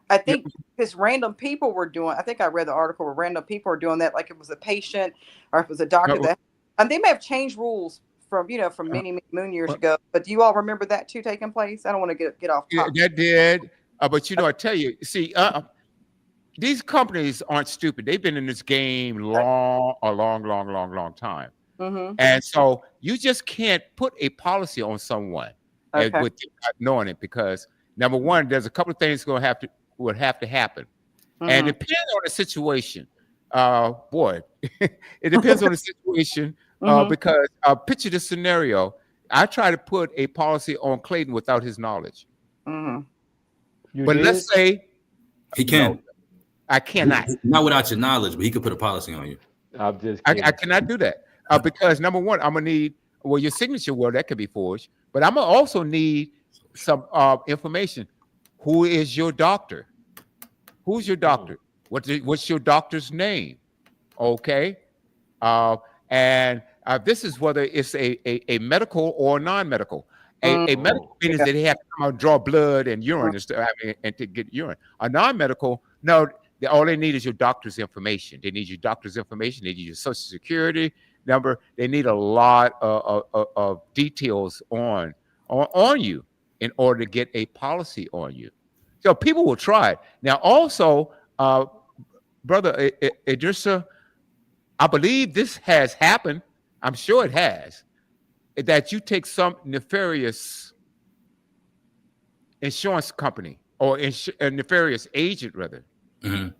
I Yeah. think because random people were doing. I think I read the article where random people were doing that, like it was a patient or if it was a doctor No, that, and they may have changed rules from from uh, many moon years uh, ago. But do you all remember that too taking place? I don't want to get off yeah, topic. that did. But I tell you, see, these companies aren't stupid. They've been in this game a long time. Mm-hmm. And so you just can't put a policy on someone Okay. without knowing it, because number one, there's a couple of things would have to happen, and Mm-hmm. it depends on the situation. Boy, it depends on the situation. Mm-hmm. Because picture this scenario: I try to put a policy on Clayton without his knowledge, Mm-hmm. You but did? let's say He can. no, I cannot. Not without your knowledge, but he could put a policy on you. I'm just I kidding. cannot do that because number one, I'm gonna need your signature. Well, that could be forged, but I'm gonna also need some information. Who is your doctor? Who's your doctor? What's your doctor's name? Okay, and this is whether it's a medical or non-medical. A medical Oh, means that they have to come out and draw blood and urine and stuff, and to get urine. A non-medical, no, all they need is your doctor's information. They need your doctor's information. They need your social security number. They need a lot of details on you in order to get a policy on you. So people will try it. Now, also, brother Idrissa, I believe this has happened. I'm sure it has. That you take some nefarious insurance company or a nefarious agent, rather, Mhm.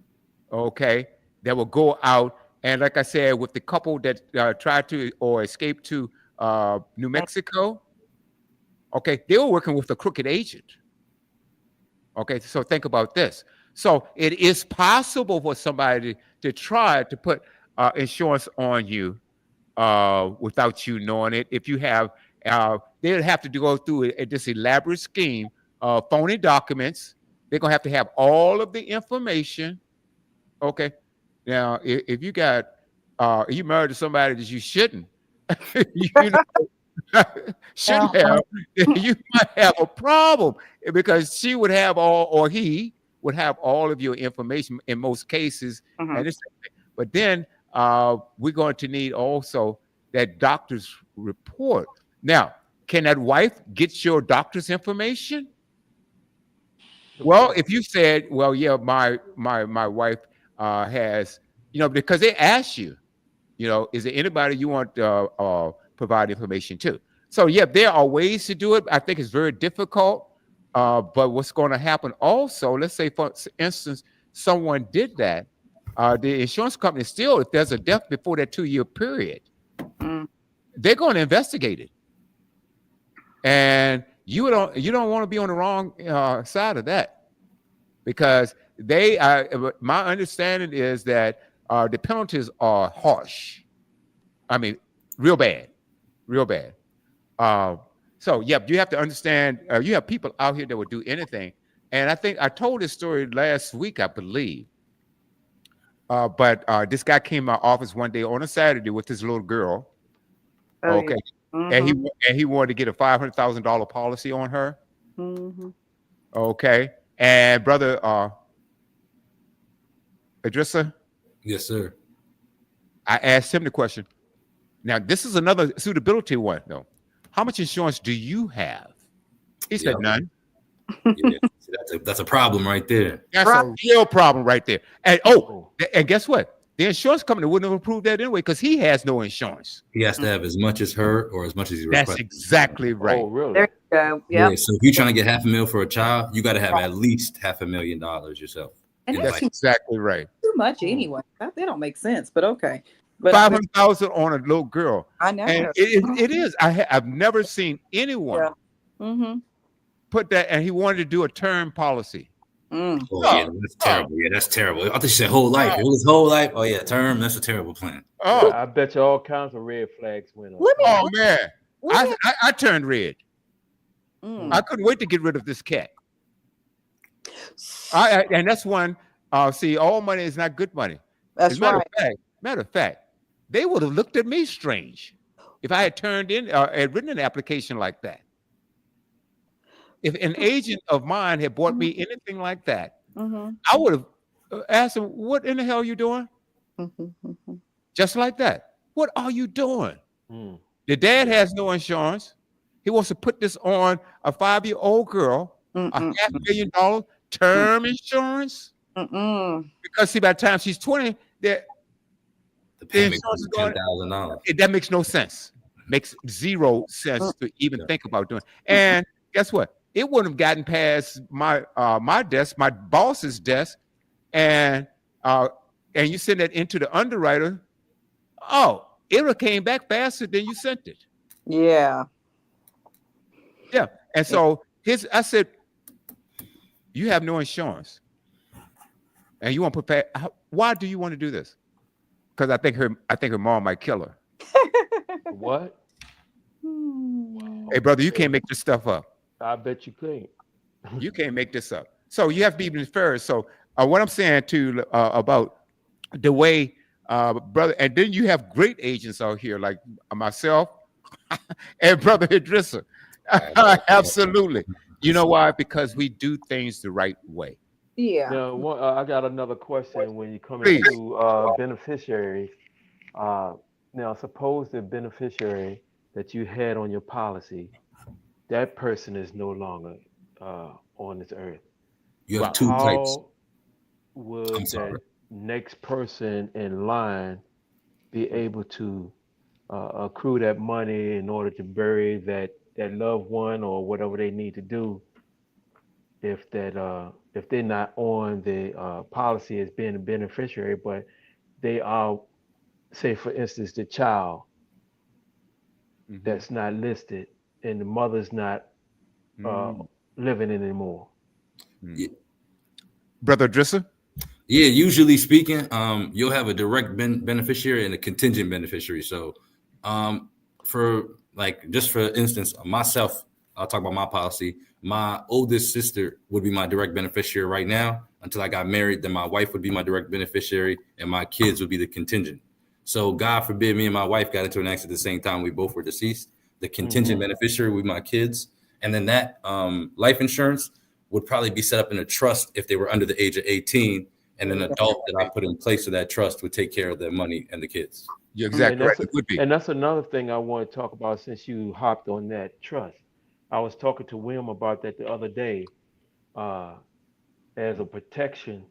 okay, that will go out and, like I said, with the couple that tried to or escaped to New Mexico, okay, they were working with a crooked agent. Okay, so think about this. So it is possible for somebody to try to put insurance on you without you knowing it. If you have, they would have to go through this elaborate scheme of phony documents. They're gonna have to have all of the information. Okay. Now, if you got, you married to somebody that you shouldn't, you know, shouldn't have, you might have a problem because she would have all, or he would have all of your information in most cases. Mhm. And it's, but then we're going to need also that doctor's report. Now, can that wife get your doctor's information? Well, if you said, well, yeah, my wife has, you know, because they ask you, you know, is there anybody you want to provide information to? So yeah, there are ways to do it. I think it's very difficult. But what's going to happen also, let's say for instance, someone did that, the insurance company still, if there's a death before that 2-year period, Mm. they're going to investigate it. And you don't want to be on the wrong side of that, because they my understanding is that the penalties are harsh. I mean, real bad. So yeah, you have to understand. You have people out here that would do anything, and I think I told this story last week, I believe. But this guy came to my office one day on a Saturday with his little girl. Oh, Okay, yeah. and Mhm. he wanted to get a $500,000 policy on her. Mhm. Okay, and brother Idrissa, Yes, sir. I asked him the question. Now this is another suitability one, though. How much insurance do you have? He said Yep. none. Yeah. See, that's a problem right there. That's Right. a real problem right there. And and guess what? The insurance company wouldn't have approved that anyway because he has no insurance. He has to have as much as her or as much as he That's requests. exactly right. Oh, really? There you go. Yeah. Yep. So if you're trying to get $500,000 for a child, you got to have at least $500,000 yourself. And in that's That's life. exactly right. too much anyway. They don't make sense, but okay. But 500,000 on a little girl, I know. and it is. I've never seen anyone Yeah. Mm-hmm. put that, and he wanted to do a term policy. Mm. Oh, yeah, that's terrible. Yeah, that's terrible. I thought you said whole life. It was whole life. Oh, yeah, term. That's a terrible plan. Oh, I bet you all kinds of red flags went up. Let me. oh man, let me- I turned red. Mm. I couldn't wait to get rid of this cat. And that's one. See, all money is not good money. That's As a matter right. of fact, they would have looked at me strange if I had turned in had written an application like that. If an agent of mine had bought me anything like that, Mm-hmm. I would have asked him, "What in the hell are you doing?" Mm-hmm. Just like that. What are you doing? Mm. The dad has no insurance. He wants to put this on a 5-year-old girl, a Mm-mm. $500,000 term insurance. Mm-mm. Because see, by the time she's 20, The payment insurance is is going- $10,000. that makes no sense. Makes zero sense to even think about doing. And guess what? It wouldn't have gotten past my my desk, my boss's desk, and you send it into the underwriter. Oh, it would have came back faster than you sent it. Yeah. Yeah. And so I said, you have no insurance, and you want to put. Why do you want to do this? Because I think her mom might kill her. What? Hey, brother, you can't make this stuff up. I bet you can't. You can't make this up. So you have to be even fair. So what I'm saying to about the way, brother, and then you have great agents out here like myself and brother Idrissa. Absolutely. You know why? Because we do things the right way. Yeah. Now, I got another question when you come Please. into beneficiaries. Now, suppose the beneficiary that you had on your policy, that person is no longer on this earth. You have Wow. two types. How would I'm sorry. that next person in line be able to accrue that money in order to bury that loved one or whatever they need to do if they're not on the policy as being a beneficiary, but they are, say for instance, the child Mhm. that's not listed and the mother's not living anymore. Mhm. Brother Idrissa? Yeah, usually speaking, you'll have a direct beneficiary and a contingent beneficiary. So, for like, just for instance, myself, I'll talk about my policy. My oldest sister would be my direct beneficiary right now until I got married. Then my wife would be my direct beneficiary, and my kids would be the contingent. So, God forbid, me and my wife got into an accident at the same time. We both were deceased. The contingent beneficiary would be my kids, and then that life insurance would probably be set up in a trust if they were under the age of 18, and an adult that I put in place of that trust would take care of their money and the kids. You're And exactly right. that's It would be. and that's another thing I want to talk about since you hopped on that trust. I was talking to William about that the other day, uh, as a protection.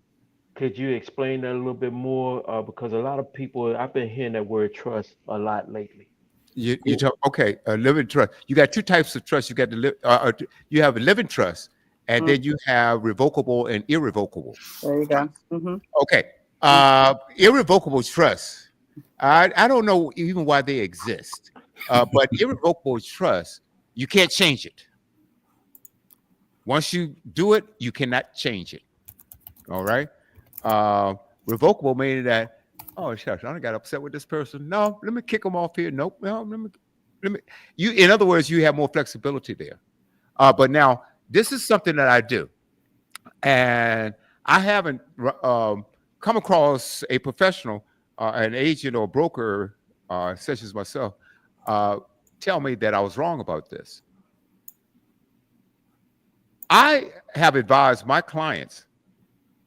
Could you explain that a little bit more? Because a lot of people, I've been hearing that word trust a lot lately. You talk okay. A living trust. You got two types of trust. You got you have a living trust, and then you have revocable and irrevocable. There you go. Mm-hmm. Okay. Irrevocable trust. I don't know even why they exist, but irrevocable trust, you can't change it. Once you do it, you cannot change it. All right. Uh, Revocable meaning that, oh shucks, I done got upset with this person. No, let me kick them off here. Nope. No, let me. You, in other words, you have more flexibility there. But now this is something that I do, and I haven't come across a professional, an agent or broker, such as myself, uh, tell me that I was wrong about this. I have advised my clients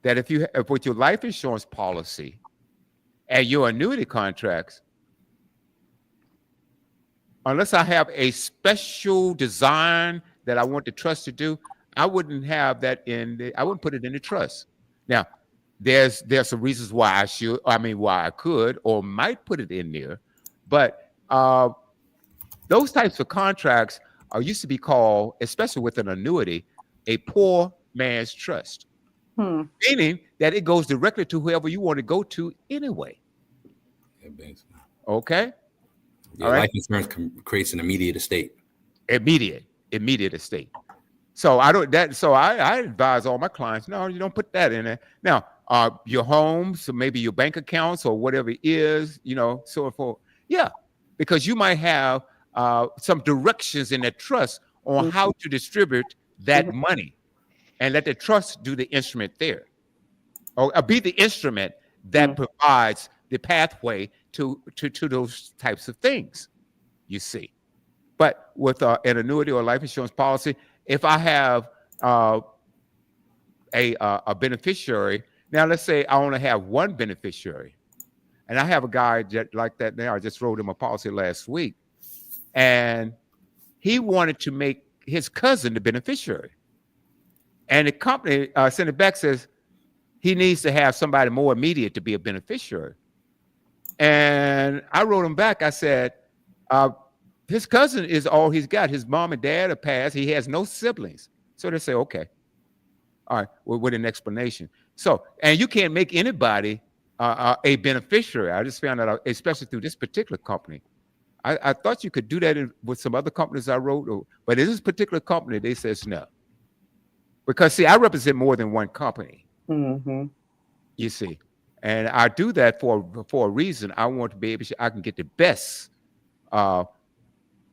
that if with your life insurance policy and your annuity contracts, unless I have a special design that I want the trust to do, I wouldn't have that I wouldn't put it in the trust. Now, there's some reasons why why I could or might put it in there, but those types of contracts used to be called, especially with an annuity, a poor man's trust, meaning that it goes directly to whoever you want to go to anyway. Yeah, basically. Okay. Yeah, All right. life insurance creates an immediate estate. Immediate estate. So I advise all my clients, no, you don't put that in there. Now, your homes, so maybe your bank accounts or whatever it is, so forth. Yeah, because you might have some directions in that trust on how to distribute that money, and let the trust do the instrument there, or be the instrument that provides the pathway to those types of things. You see. But with an annuity or life insurance policy, if I have a beneficiary, now let's say I only have one beneficiary, and I have a guy like that now. I just wrote him a policy last week, and he wanted to make his cousin the beneficiary, and the company sent it back, says he needs to have somebody more immediate to be a beneficiary. And I wrote him back. I said, his cousin is all he's got. His mom and dad are passed. He has no siblings. So they say, okay. All right, with an explanation. So, and you can't make anybody a beneficiary. I just found out, especially through this particular company. I thought you could do that with some other companies I wrote, but in this particular company, they says no. Because, see, I represent more than one company, you see. And I do that for a reason. I want to be able to, I can get the best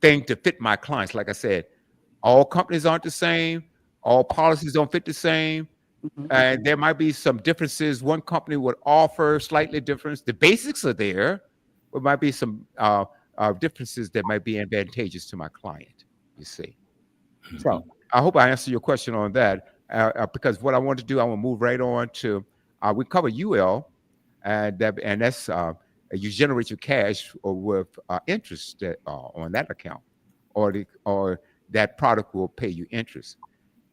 thing to fit my clients. Like I said, all companies aren't the same. All policies don't fit the same. And there might be some differences. One company would offer slightly different. The basics are there, but might be some differences that might be advantageous to my client, you see. So I hope I answered your question on that, because what I want to do, I want to move right on to, we cover UL, and that's you generate your cash with interest on that account, or that product will pay you interest.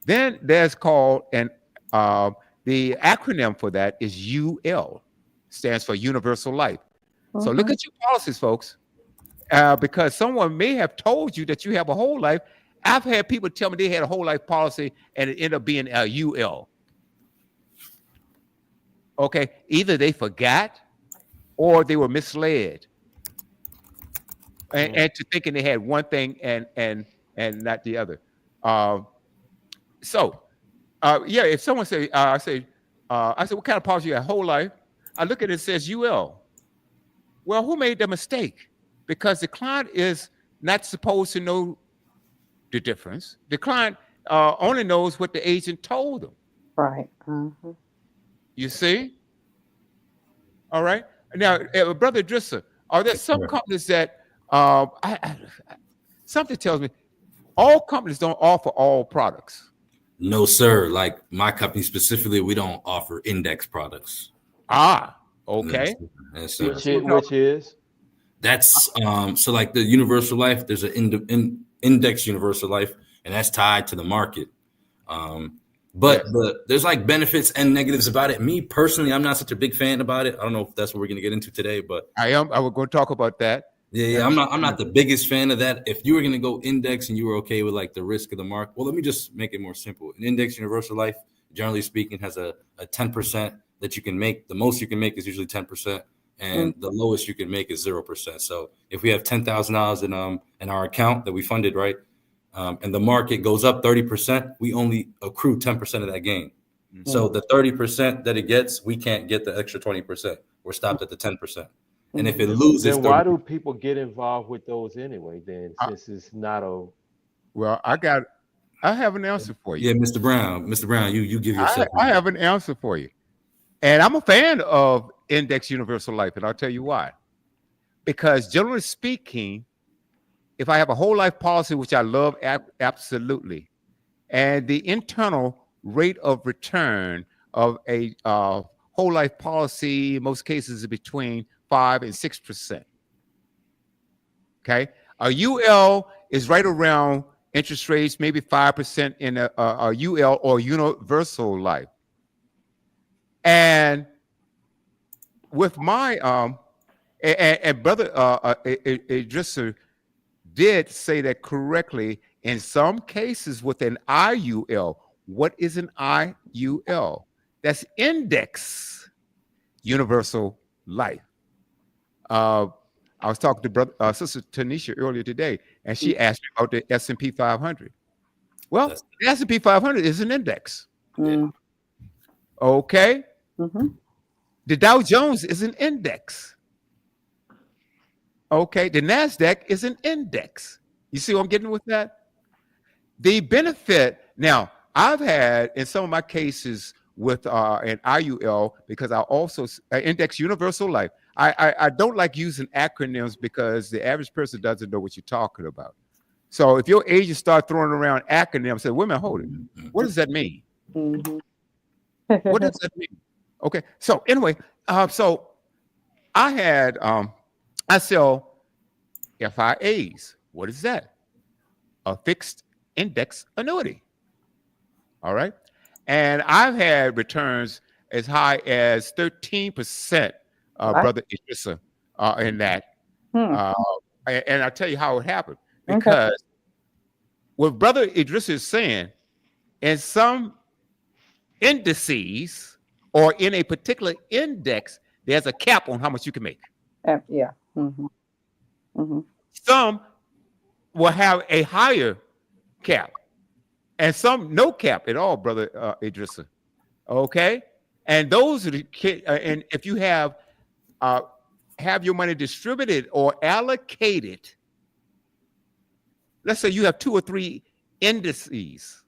Then there's called, and the acronym for that is UL, stands for Universal Life. So look at your policies, folks, because someone may have told you that you have a whole life. I've had people tell me they had a whole life policy and it ended up being a UL. Okay, either they forgot or they were misled, and to thinking they had one thing and not the other. So, yeah, if someone say, I say, I said, what kind of policy you got? Whole life. I look at it, it says UL. Well, who made the mistake? Because the client is not supposed to know the difference. The client only knows what the agent told them. Right. You see? All right. Now, Brother Drisser, are there some companies that something tells me all companies don't offer all products? No, sir. Like my company specifically, we don't offer index products. Ah, okay. Yes, sir. Which is? That's so like the universal life, there's an index universal life, and that's tied to the market. But there's like benefits and negatives about it. Me personally, I'm not such a big fan about it. I don't know if that's what we're going to get into today, but I am. I was going to talk about that. Yeah, I'm not the biggest fan of that. If you were going to go index and you were okay with like the risk of the market, well, let me just make it more simple. An index universal life, generally speaking, has a 10% that you can make. The most you can make is usually 10%, and the lowest you can make is 0%. So if we have $10,000 in our account that we funded, right, and the market goes up 30%, we only accrue 10% of that gain. So the 30% that it gets, we can't get the extra 20%. We're stopped at the 10%. And if it loses, then why do people get involved with those anyway? Then, since it's not a well, I have an answer for you. Yeah, Mr. Brown, you give yourself. I have an answer for you, and I'm a fan of Index Universal Life, and I'll tell you why. Because generally speaking, if I have a whole life policy, which I love absolutely, and the internal rate of return of a whole life policy, in most cases, is between 5 and 6%. Okay, a UL is right around interest rates, maybe 5% in a UL or universal life. And with my and brother Idrissa did say that correctly. In some cases, with an IUL, what is an IUL? That's index universal life. I was talking to Sister Tanisha earlier today, and she asked me about the S&P 500. Well, the S&P 500 is an index. Okay. The Dow Jones is an index. Okay. The NASDAQ is an index. You see what I'm getting with that? The benefit, now, I've had in some of my cases with an IUL, because I also index universal life. I don't like using acronyms because the average person doesn't know what you're talking about. So if your agent start throwing around acronyms, say, "Wait a minute, hold it. What does that mean? What does that mean?" Okay. So anyway, so I had I sell FIAs. What is that? A fixed index annuity. All right. And I've had returns as high as 13%, Brother Idrissa, in that. And I'll tell you how it happened. Because what Brother Idrissa is saying, in some indices or in a particular index, there's a cap on how much you can make. Yeah. Some will have a higher cap, and some no cap at all, Brother Idrissa. Okay, and those are the and if you have your money distributed or allocated, let's say you have 2 or 3 indices,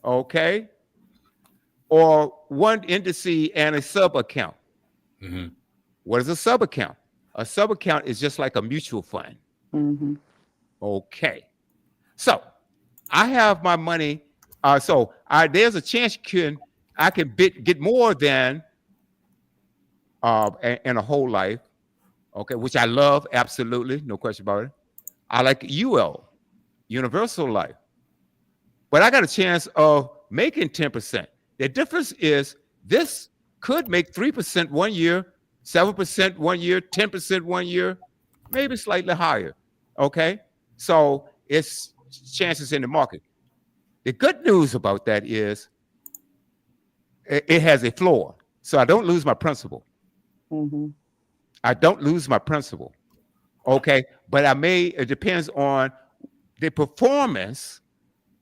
okay, or one indice and a sub account. What is a sub account? A sub account is just like a mutual fund. Okay, so I have my money. So there's a chance I can get more than in a whole life. Okay, which I love, absolutely, no question about it. I like UL, universal life, but I got a chance of making 10%. The difference is this could make 3% one year, 7% one year, 10% one year, maybe slightly higher. Okay, so it's chances in the market. The good news about that is it has a floor, so I don't lose my principal. I don't lose my principal. Okay, but it depends on the performance,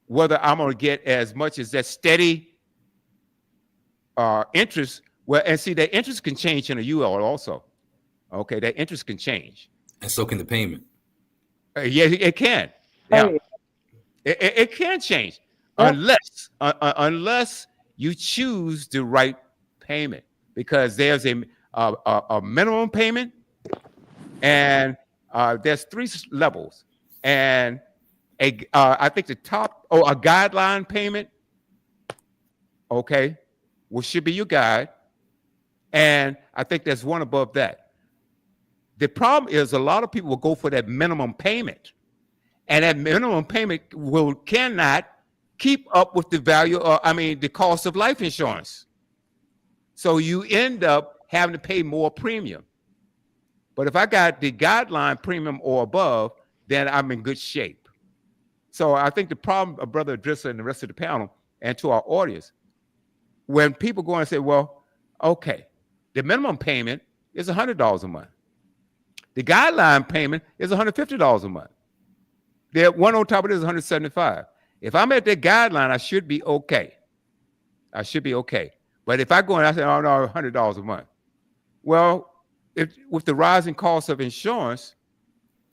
whether I'm going to get as much as that steady interest. Well, and see, that interest can change in a UL also. Okay, that interest can change. And so can the payment. Yeah, it can. Oh, Yeah, yeah. it can change Yep. unless you choose the right payment, because there's a minimum payment, and there's three levels, and I think the top, a guideline payment, okay, which should be your guide, and I think there's one above that. The problem is a lot of people will go for that minimum payment, and that minimum payment cannot keep up with the value, the cost of life insurance. So you end up having to pay more premium. But if I got the guideline premium or above, then I'm in good shape. So I think the problem, Brother Drisser and the rest of the panel, and to our audience, when people go and say, well, okay, the minimum payment is $100 a month. The guideline payment is $150 a month. The one on top of it is $175. If I'm at that guideline, I should be okay. I should be okay. But if I go and I say, oh no, $100 a month. Well, if with the rising cost of insurance,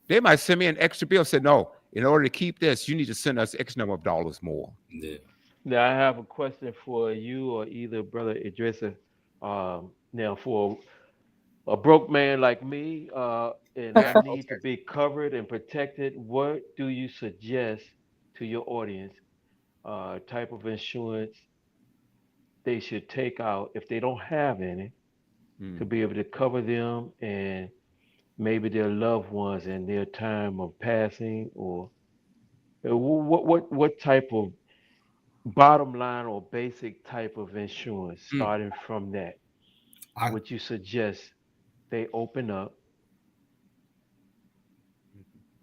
they might send me an extra bill. Say, no, in order to keep this, you need to send us X number of dollars more. Yeah. Now I have a question for you or either Brother Idrissa. Now for a broke man like me, and I need to be covered and protected, what do you suggest to your audience, type of insurance they should take out if they don't have any to be able to cover them and maybe their loved ones in their time of passing, or what type of bottom line or basic type of insurance starting from that would you suggest they open up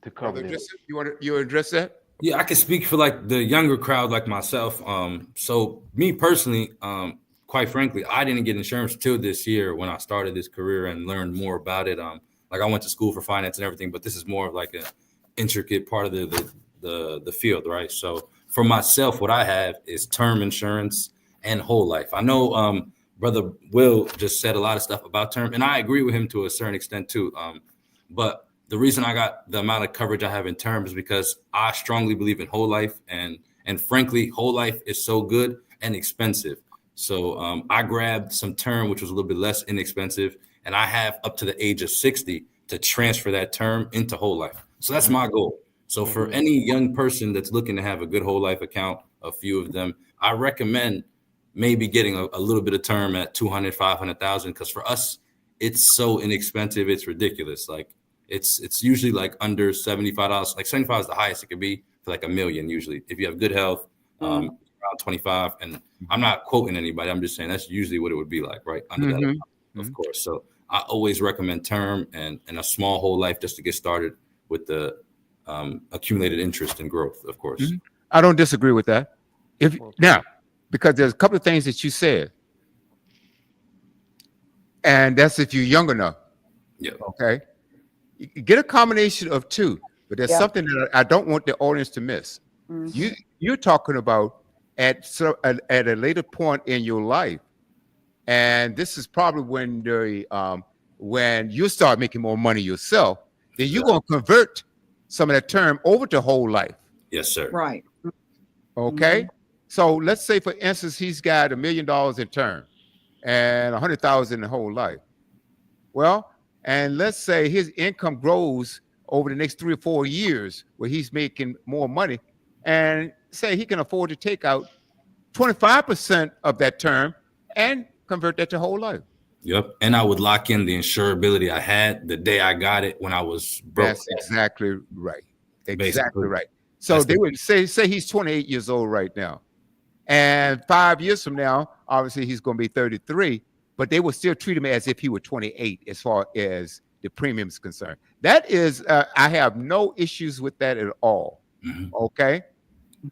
to cover them? You address that? Yeah, I can speak for like the younger crowd like myself. So me personally, quite frankly, I didn't get insurance till this year when I started this career and learned more about it. Like I went to school for finance and everything, but this is more of like an intricate part of the field, right? So for myself, what I have is term insurance and whole life. I know Brother Will just said a lot of stuff about term, and I agree with him to a certain extent too. But the reason I got the amount of coverage I have in term is because I strongly believe in whole life, and frankly, whole life is so good and expensive. So I grabbed some term, which was a little bit less inexpensive, and I have up to the age of 60 to transfer that term into whole life. So that's my goal. So for any young person that's looking to have a good whole life account, a few of them, I recommend maybe getting a little bit of term at 200, 500,000, because for us, it's so inexpensive. It's ridiculous. Like it's usually like under $75. Like 75 is the highest it could be for like $1 million usually. If you have good health, around 25. And I'm not quoting anybody. I'm just saying that's usually what it would be like, right? Under that, of course. So I always recommend term and a small whole life just to get started with the accumulated interest and growth, of course. I don't disagree with that. Now, because there's a couple of things that you said, and that's if you're young enough. Yeah. Okay. You get a combination of two, but there's something that I don't want the audience to miss. You're talking about at a later point in your life, and this is probably when you start making more money yourself, then you're going to convert some of that term over to whole life. Yes, sir. Right. Okay. So let's say, for instance, he's got $1 million in term and 100,000 in whole life. Well, and let's say his income grows over the next 3 or 4 years where he's making more money, and say he can afford to take out 25% of that term and convert that to whole life. Yep. And I would lock in the insurability I had the day I got it when I was broke. That's exactly right. Exactly Basically. right. So they would say he's 28 years old right now. And 5 years from now, obviously he's going to be 33, but they will still treat him as if he were 28 as far as the premium is concerned. That is, I have no issues with that at all. Okay.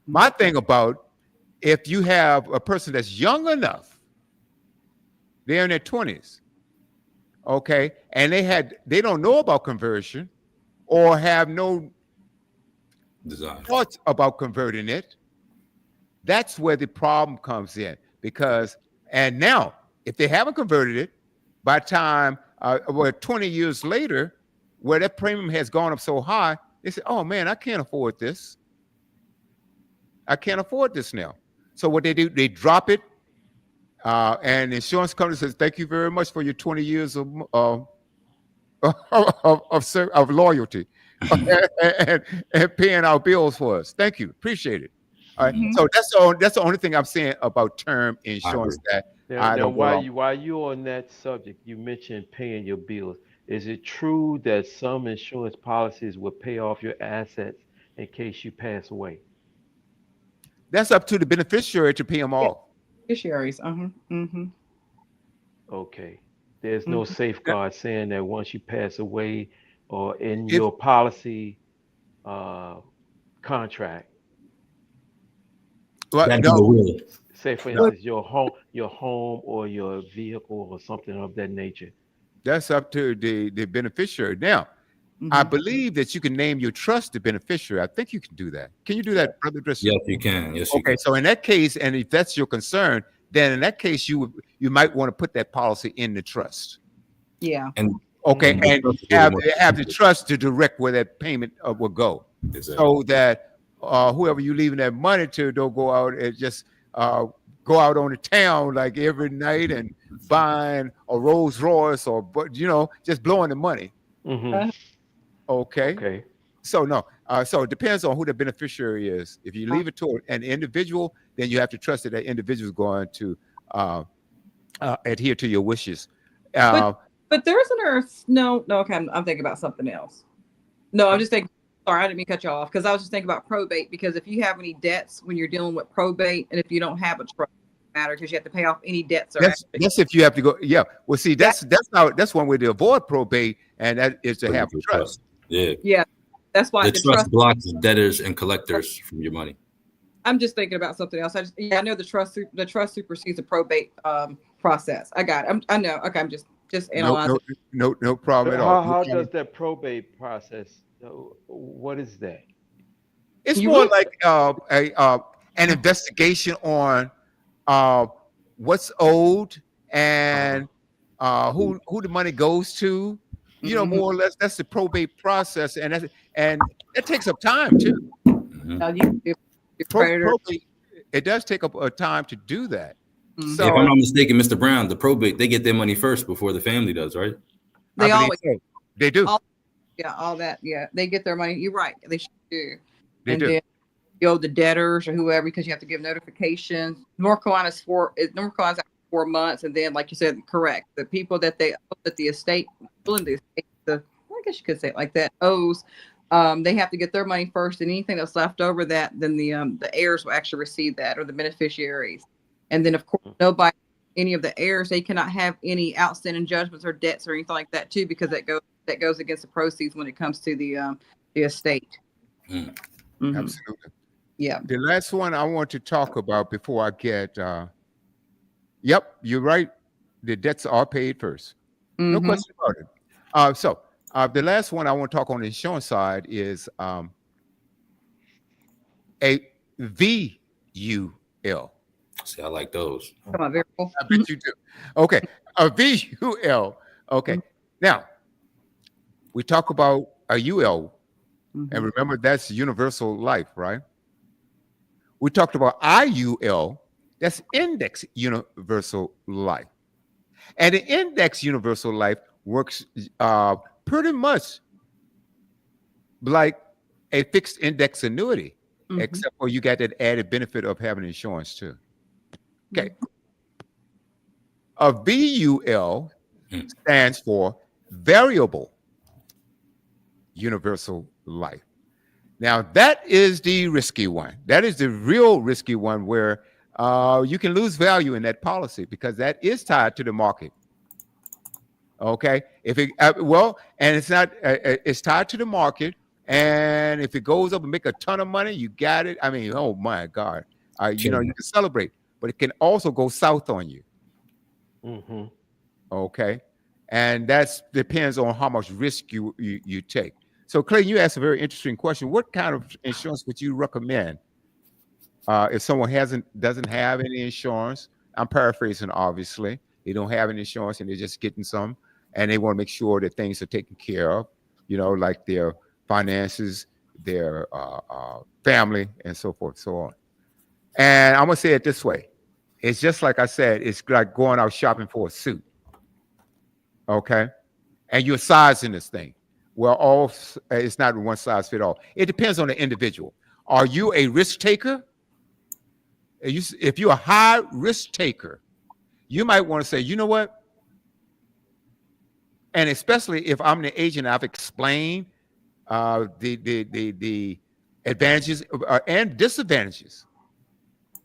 My thing about, if you have a person that's young enough, they're in their 20s, okay, and they don't know about conversion or have no Design. thoughts about converting it, that's where the problem comes in. Because And now, if they haven't converted it, by the time, 20 years later, where that premium has gone up so high, they say, oh man, I can't afford this. I can't afford this now. So what they do, they drop it, and the insurance company says, thank you very much for your 20 years of loyalty and paying our bills for us. Thank you. Appreciate it. All right. Mhm. So that's the only thing I'm saying about term insurance that I Now, don't while you on that subject, you mentioned paying your bills. Is it true that some insurance policies will pay off your assets in case you pass away? that's up to the beneficiary to pay them Yeah. off. Beneficiaries. Mm-hmm. Okay. There's no Mm-hmm. safeguard saying that once you pass away or in If your policy uh, contract, well, Gotta be the no, will. say for no, instance your home or your vehicle or something of that nature. that's up to the beneficiary. Now, I Mm-hmm. believe that you can name your trust the beneficiary. I think you can do that. Can you do that, Brother Driscoll? Yes, you can. Yes, you Okay, can. so in that case, and if that's your concern, then in that case, you might want to put that policy in the trust. Yeah. And Okay, Mhm. the and trust is a little more have the secure. trust to direct where that payment will go, Exactly. so that whoever you leaving that money to don't go out and just go out on the town like every night and buying a Rolls Royce or just blowing the money. Mhm. Okay, Okay. so no, so it depends on who the beneficiary is. If you leave it to an individual, then you have to trust that that individual is going to uh, adhere to your wishes. Uh, But there isn't there no, okay, I'm thinking about something else. No, I'm just thinking, sorry, I didn't mean to cut you off because I was just thinking about probate, because if you have any debts when you're dealing with probate, and if you don't have a trust, it matter because you have to pay off any debts or that's if you have to go. Yeah. Well, see, that's one way to avoid probate, and that is to have a trust. Yeah. yeah, that's why The the trust trust. blocks debtors and collectors from your money. I'm just thinking about something else. I know the trust supersedes the probate process. I got it. I know. Okay, I'm just No, analyzing. no problem at all. How does that probate process? What is that? It's You more really- like an investigation on what's owed and who the money goes to. Mhm. More or less, that's the probate process, and that takes up time too. Mhm. Your creditor. Probate, it does take up a time to do that. Mhm. If So I'm not mistaken, Mr. Brown, the probate, they get their money first before the family does, right? They I believe always, so. They do. all that. Yeah, they get their money. You're right. They should do. They And do. then you owe the debtors or whoever, because you have to give notifications. North Carolina's 4 months, and then, like you said, correct, the people that the estate, I guess you could say it like that, owes, they have to get their money first, and anything that's left over that, then the heirs will actually receive that, or the beneficiaries. And then, of course, any of the heirs, they cannot have any outstanding judgments or debts or anything like that too, because that goes against the proceeds when it comes to the estate. Mm. Mhm. Absolutely. Yeah. The last one I want to talk about before I get, yep, you're right. The debts are paid first. No Mhm. question about it. So the last one I want to talk on the insurance side is a VUL. See, I like those. Come on, variable. I bet you do. Okay, a VUL. Okay, now we talk about a UL, and Mhm. remember that's universal life, right? We talked about IUL, that's index universal life. And the index universal life works pretty much like a fixed index annuity, Mhm. except for you got that added benefit of having insurance too. Okay. A VUL Mm. stands for variable universal life. Now, that is the risky one. That is the real risky one where you can lose value in that policy because that is tied to the market. Okay. If it, and it's not, it's tied to the market. And if it goes up and make a ton of money, you got it. I mean, oh my God. You can celebrate, but it can also go south on you. Mm-hmm. Okay. And that depends on how much risk you take. So, Clayton, you asked a very interesting question. What kind of insurance would you recommend if someone doesn't have any insurance? I'm paraphrasing, obviously. They don't have any insurance and they're just getting some, and they want to make sure that things are taken care of, like their finances, their family, and so forth, so on. And I'm going to say it this way. It's just like I said, it's like going out shopping for a suit. Okay? And you're sizing this thing. Well, it's not one size fit all. It depends on the individual. Are you a risk taker? If you're a high risk taker, you might want to say, you know what? And especially if I'm the agent, I've explained the advantages and disadvantages.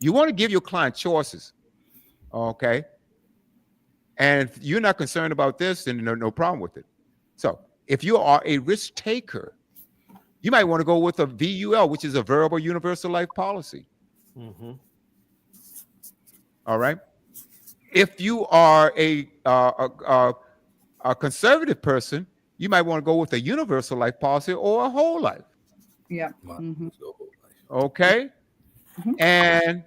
You want to give your client choices, okay? And if you're not concerned about this, then no problem with it. So if you are a risk taker, you might want to go with a VUL, which is a variable universal life policy. Mm-hmm. All right. If you are a conservative person, you might want to go with a universal life policy or a whole life. Yeah. Mm-hmm. Okay. Mm-hmm.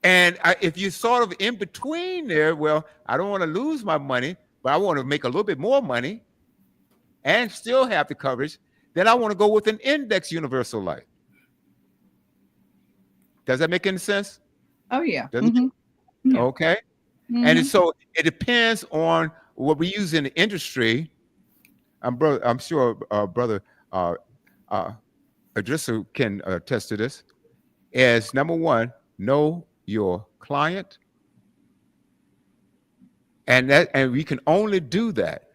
And if you're sort of in between there, well, I don't want to lose my money, but I want to make a little bit more money and still have the coverage, then I want to go with an index universal life. Does that make any sense? Oh, yeah. Mm-hmm. Yeah. Okay. Mm-hmm. And so it depends on what we use in the industry. I'm sure Brother Idrissa can attest to this. Is number one, know your client. And we can only do that.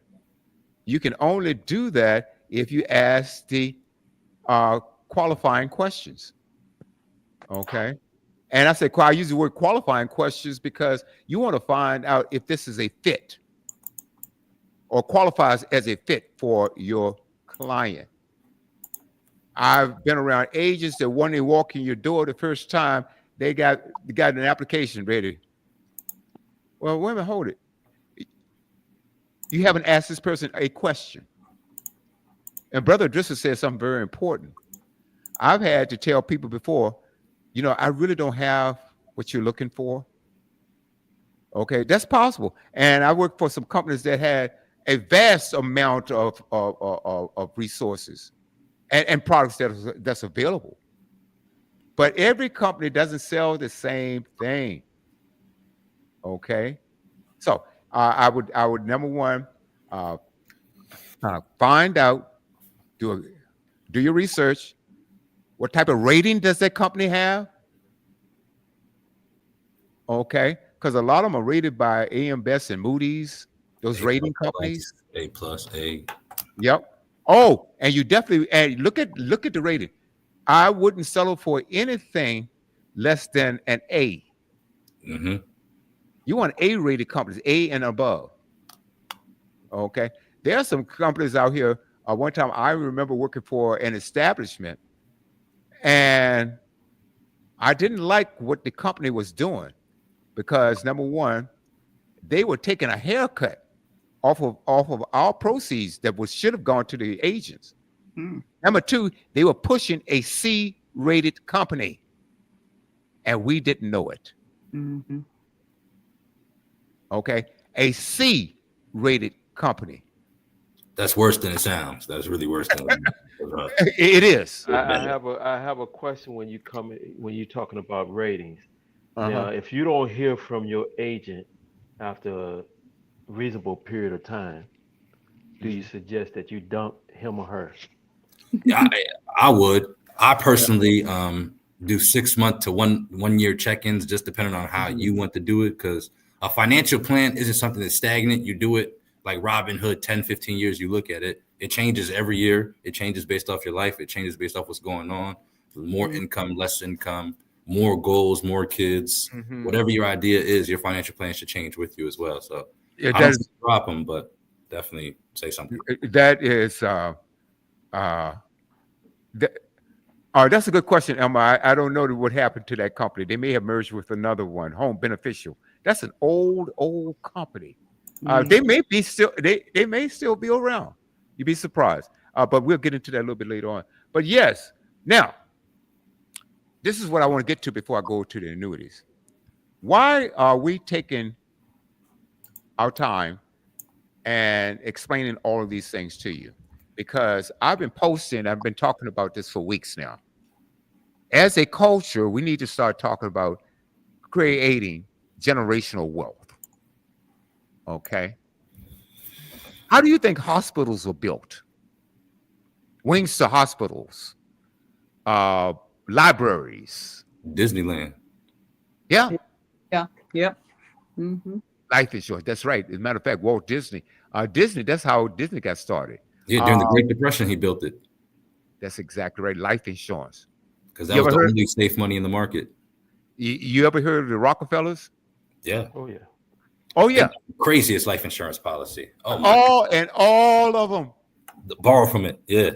You can only do that if you ask the qualifying questions. Okay. And I use the word qualifying questions because you want to find out if this is a fit or qualifies as a fit for your client. I've been around agents that when they walk in your door the first time, they got an application ready. Well, wait a minute, hold it. You haven't asked this person a question. And Brother Idrissa said something very important. I've had to tell people before, I really don't have what you're looking for. Okay, that's possible. And I worked for some companies that had a vast amount of resources and products that's available. But every company doesn't sell the same thing. Okay, so I would number one, find out, do your research. What type of rating does that company have? Okay, because a lot of them are rated by AM Best and Moody's, those rating companies. A+, A. Yep. Oh, and you definitely look at the rating. I wouldn't settle for anything less than an A. Mm-hmm. You want A-rated companies, A and above. Okay. There are some companies out here. One time I remember working for an establishment, and I didn't like what the company was doing because number one, they were taking a haircut off of our proceeds that should have gone to the agents. Mm. Number two, they were pushing a C-rated company, and we didn't know it. Mm-hmm. Okay, a C-rated company. That's worse than it sounds. That's really worse than it is. I have a question when you're talking about ratings. Uh-huh. Now, if you don't hear from your agent after a reasonable period of time, do you suggest that you dump him or her? I would. I personally do 6 month to 1 year check-ins, just depending on how you want to do it. Because a financial plan isn't something that's stagnant. You do it like Robin Hood, 10, 15 years, you look at it. It changes every year. It changes based off your life. It changes based off what's going on. More income, less income, more goals, more kids. Mm-hmm. Whatever your idea is, your financial plan should change with you as well. So I don't drop them, but definitely say something. That is that's a good question, Emma. I don't know what happened to that company. They may have merged with another one, Home Beneficial. That's an old company. They may be still. They may still be around. You'd be surprised. But we'll get into that a little bit later on. But yes, now this is what I want to get to before I go to the annuities. Why are we taking our time and explaining all of these things to you? Because I've been posting, I've been talking about this for weeks now. As a culture, we need to start talking about creating generational wealth. Okay. How do you think hospitals are built? Wings to hospitals, uh, libraries. Disneyland. Yeah. Yeah. Yep. Mm-hmm. Life insurance. That's right. As a matter of fact, Walt Disney, Disney, that's how Disney got started. Yeah, during the Uh, Great Depression, he built it that's exactly right. Life insurance. because that You was ever the heard? only safe money in the market. You ever heard of the Rockefellers? Yeah, Oh yeah. Oh they yeah, craziest life insurance policy. Oh my, all of them, borrow from it. Yeah,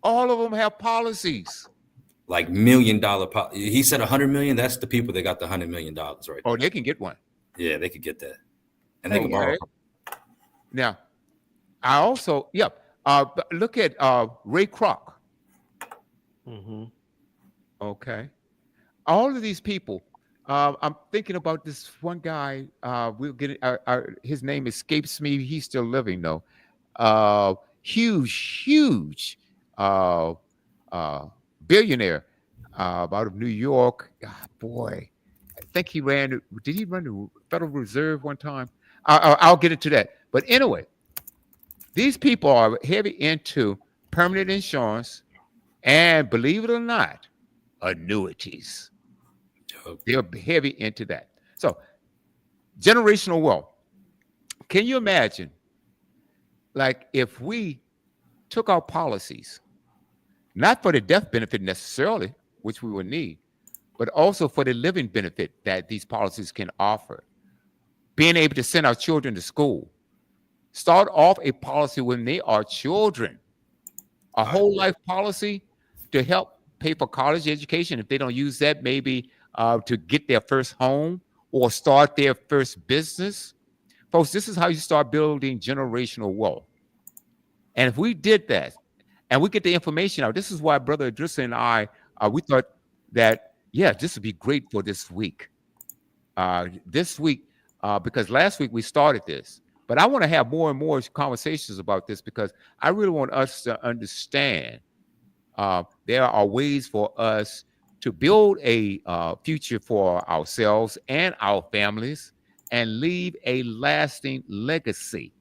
all of them have policies. like $1 million. He said 100 million. That's the people that got the $100 million right Oh, there. they can get one. Yeah, they could get that, and they can Okay. borrow. Now, I also, yep. But look at Ray Kroc. Mm-hmm. Okay. All of these people. I'm thinking about this one guy. We'll get it. His name escapes me. He's still living though. Huge uh, billionaire out of New York. Ah, boy, I think he ran. Did he run the Federal Reserve one time? I'll get into that. But anyway, these people are heavy into permanent insurance and, believe it or not, annuities. They're heavy into that. So, generational wealth. Can you imagine, like, if we took our policies, not for the death benefit necessarily, which we would need, but also for the living benefit that these policies can offer? Being able to send our children to school, start off a policy when they are children, a whole life policy to help pay for college education. If they don't use that, maybe to get their first home or start their first business. Folks, this is how you start building generational wealth. And if we did that and we get the information out, this is why Brother Idrissa and I, we thought that, yeah, this would be great for this week. Because last week we started this. But I want to have more and more conversations about this because I really want us to understand there are ways for us to build a future for ourselves and our families and leave a lasting legacy.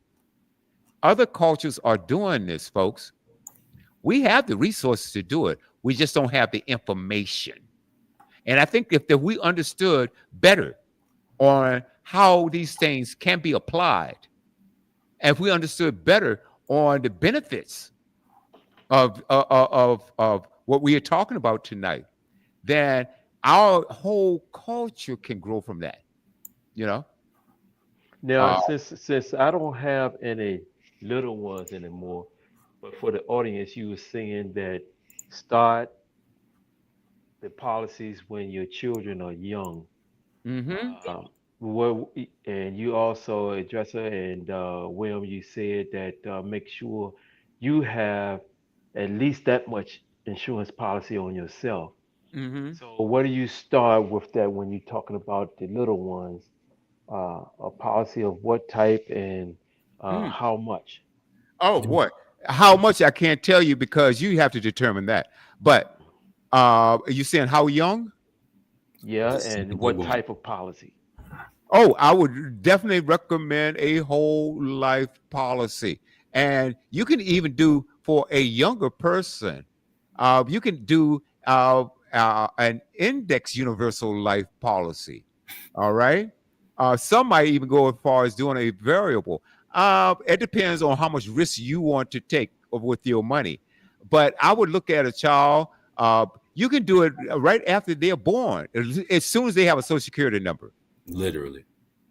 Other cultures are doing this, folks. We have the resources to do it. We just don't have the information. And I think if we understood better on how these things can be applied, and if we understood better on the benefits of what we are talking about tonight, then our whole culture can grow from that. You know. Now, since I don't have any little ones anymore, but for the audience, you were saying that start the policies when your children are young. Mm-hmm. And you also, Dresser and William, you said that make sure you have at least that much insurance policy on yourself. Mm-hmm. So, where do you start with that when you're talking about the little ones? A policy of what type and Mm. how much? Oh boy, how much I can't tell you because you have to determine that. But you saying how young? Yeah, Just and simply what one. type of policy? Oh, I would definitely recommend a whole life policy. And you can even do for a younger person, you can do an index universal life policy. All right. Some might even go as far as doing a variable. It depends on how much risk you want to take with your money. But I would look at a child. You can do it right after they're born, as soon as they have a social security number. Literally.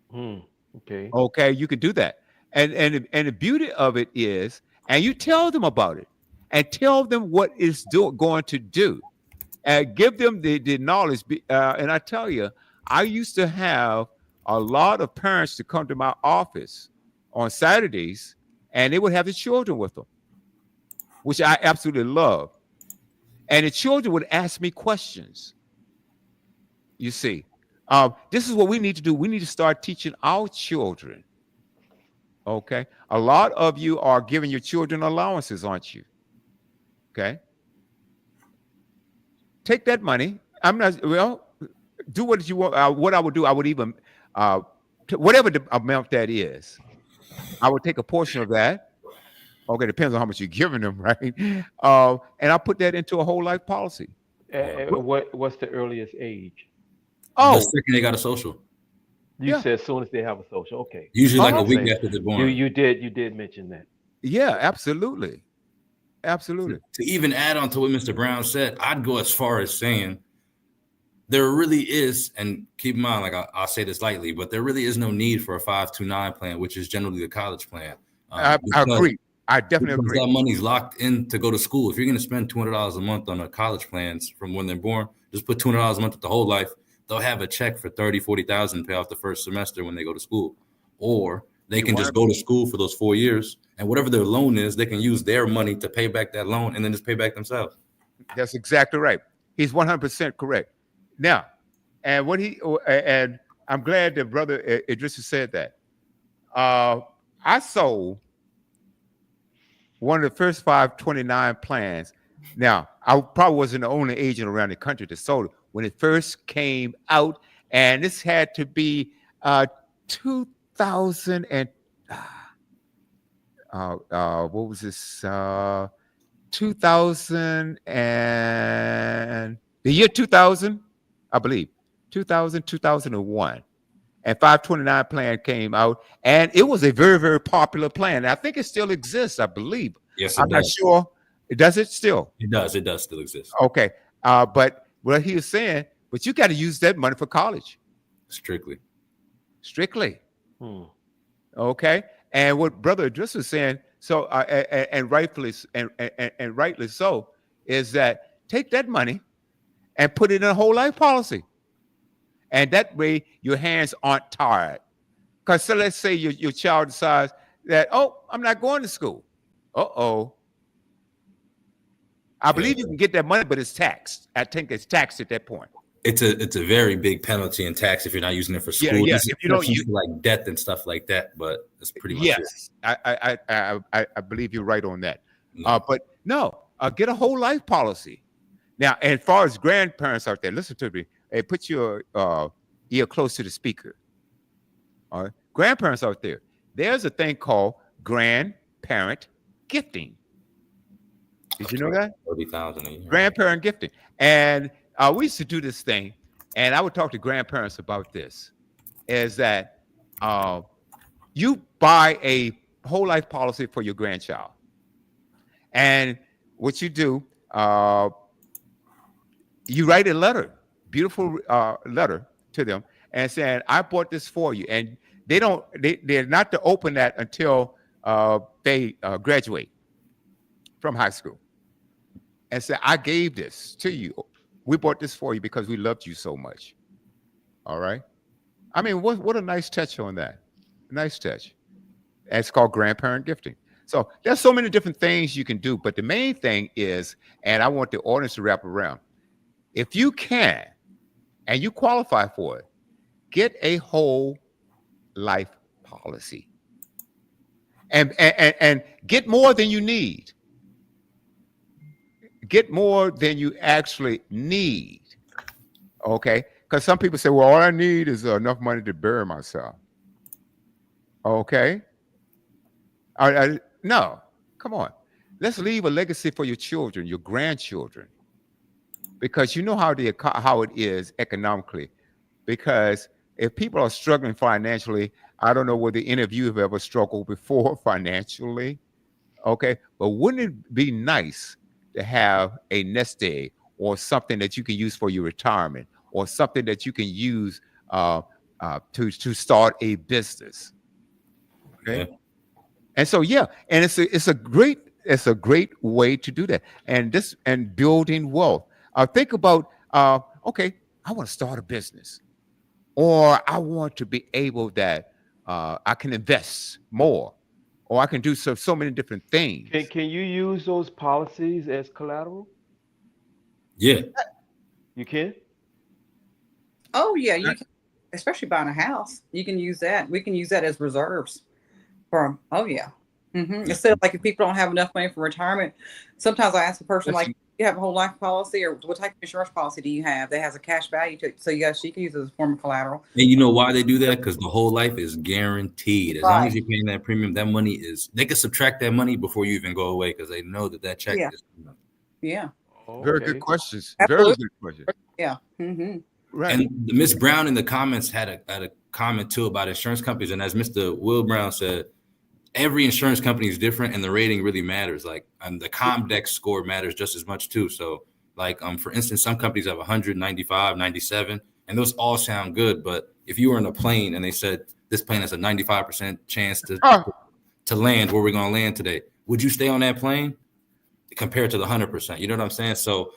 Hmm. Okay. Okay, you can do that. And the beauty of it is, and you tell them about it, and tell them what it's going to do, and give them the knowledge. And I tell you, I used to have a lot of parents to come to my office on Saturdays, and they would have the children with them, which I absolutely love. And the children would ask me questions. You see, This is what we need to do. We need to start teaching our children. Okay, a lot of you are giving your children allowances, aren't you? Okay, take that money. I'm not. Well, do what you want. What I would do, I would even, whatever the amount that is, I would take a portion of that. Okay, depends on how much you're giving them, right? And I'll put that into a whole life policy. What's the earliest age? The Oh, second they got a social, You yeah. said as soon as they have a social. Okay. usually like a Uh-huh. week Okay. after they're You born. you did mention that. Yeah, absolutely, absolutely. To even add on to what Mr. Brown said, I'd go as far as saying there really is, and keep in mind, like I'll say this lightly, but there really is no need for a 529 plan, which is generally the college plan. I Because- agree. I definitely because agree. that money's locked in to go to school. If you're going to spend $200 a month on a college plans from when they're born, just put $200 a month at the whole life. They'll have a check for 30, 40,000 pay off the first semester when they go to school. Or they can just go to school for those 4 years, and whatever their loan is, they can use their money to pay back that loan and then just pay back themselves. That's exactly right. He's 100% correct. Now, and I'm glad that Brother Idrissa said that. I sold one of the first 529 plans. Now, I probably wasn't the only agent around the country that sold it when it first came out, and this had to be 2000 and what was this? 2000 and the year 2000, I believe, 2000, 2001. And 529 plan came out, and it was a very, very popular plan. I think it still exists, I believe. Yes, I'm not sure. Does it still? It does. It does still exist. Okay. But what he was saying, but you got to use that money for college. Strictly. Okay. And what Brother Idris was saying, so and rightfully and rightly so, is that take that money and put it in a whole life policy. And that way your hands aren't tired. Because so let's say your child decides that, oh, I'm not going to school. Uh-oh. I believe you can get that money, but it's taxed. I think it's taxed at that point. It's a very big penalty and tax if you're not using it for school. Yeah. This is If you don't use like death and stuff like that, but that's pretty much it. Yes, I believe you're right on that. Yeah. But no, get a whole life policy. Now, as far as grandparents out there, listen to me. Hey, put your ear close to the speaker. All right, grandparents out there, there's a thing called grandparent gifting. Did you know that? 30,000 a year. Grandparent gifting. And we used to do this thing, and I would talk to grandparents about this, is that you buy a whole life policy for your grandchild. And what you do, you write a letter, beautiful letter to them, and saying, I bought this for you. And they're not to open that until they graduate from high school. And say, I gave this to you. We bought this for you because we loved you so much. All right. I mean, what a nice touch on that. Nice touch. And it's called grandparent gifting. So there's so many different things you can do, but the main thing is, and I want the audience to wrap around, if you can and you qualify for it, get a whole life policy and get more than you need. Get more than you actually need. Okay. Because some people say, well, all I need is enough money to bury myself. Okay. No, come on. Let's leave a legacy for your children, your grandchildren, because you know how it is economically. Because if people are struggling financially, I don't know whether any of you have ever struggled before financially. Okay. But wouldn't it be nice to have a nest egg or something that you can use for your retirement or something that you can use to start a business? Okay. Yeah. And so, yeah, and it's a great way to do that. And building wealth. Think about, okay, I want to start a business, or I want to be able that I can invest more, or I can do so many different things. Can you use those policies as collateral? Yeah. You can? Oh yeah, you can. especially buying a house, you can use that. We can use that as reserves for, oh yeah. Instead of like if people don't have enough money for retirement, sometimes I ask a person like, Listen, you have a whole life policy or what type of insurance policy do you have that has a cash value to it? So yes, you can use it as a form of collateral. And you know why they do that? Because the whole life is guaranteed. As long as you're paying that premium, that money is, they can subtract that money before you even go away because they know that check Yeah. is coming. Yeah. very Okay. good questions. Absolutely. Very good questions. Yeah. Right. And Miss Brown in the comments had a comment too about insurance companies. And as Mr. Will Brown said, every insurance company is different and the rating really matters. Like the Comdex score matters just as much too. So like, for instance, some companies have 100, 95, 97, and those all sound good. But if you were in a plane and they said this plane has a 95% chance to land where we're going to land today, would you stay on that plane compared to the 100%? You know what I'm saying? So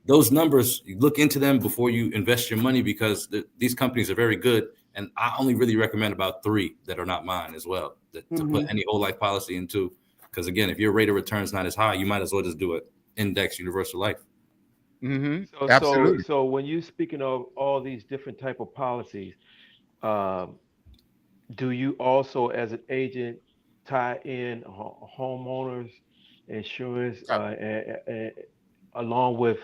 those numbers, you look into them before you invest your money because these companies are very good. And I only really recommend about 3 that are not mine as well to put any whole life policy into. Because again, if your rate of return is not as high, you might as well just do an index universal life. Absolutely. So when you speaking of all these different type of policies, do you also as an agent tie in homeowners insurance along with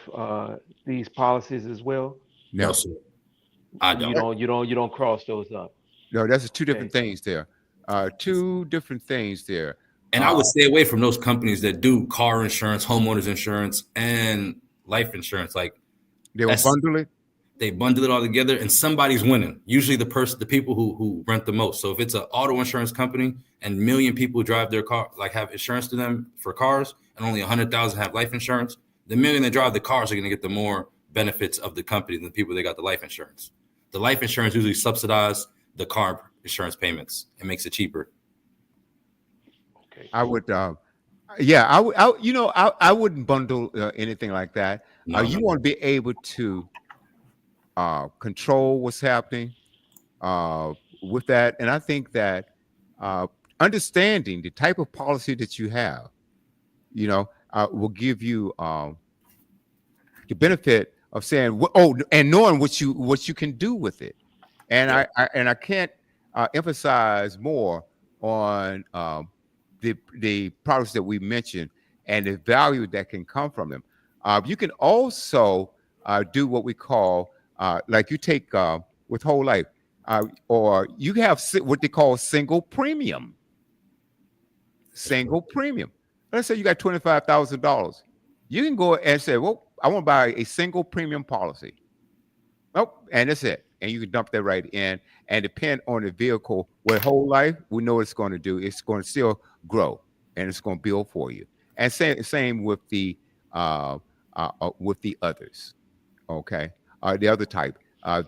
these policies as well? No, sir. I don't. You don't cross those up. No, that's two different things there. Two different things there. And I would stay away from those companies that do car insurance, homeowners insurance, and life insurance. Like they will bundle it. They bundle it all together, and somebody's winning. Usually, the people who rent the most. So if it's an auto insurance company and 1 million people drive their car, like have insurance to them for cars, and only 100,000 have life insurance, the 1 million that drive the cars are going to get the more benefits of the company than the people that got the life insurance. The life insurance usually subsidizes the car insurance payments and makes it cheaper. Okay. I would, I wouldn't bundle anything like that. You want to be able to control what's happening with that, and I think that understanding the type of policy that you have, will give you the benefit of saying, and knowing what you can do with it. And I can't emphasize more on the products that we mentioned and the value that can come from them. You can also do what we call, like you take with whole life, or you have what they call single premium. Single premium. Let's say you got $25,000. You can go and say, well, I want to buy a single premium policy. Nope, and that's it. And you can dump that right in, and depend on the vehicle. With whole life, we know what it's going to do. It's going to still grow, and it's going to build for you. And same with the others. Okay, the other type,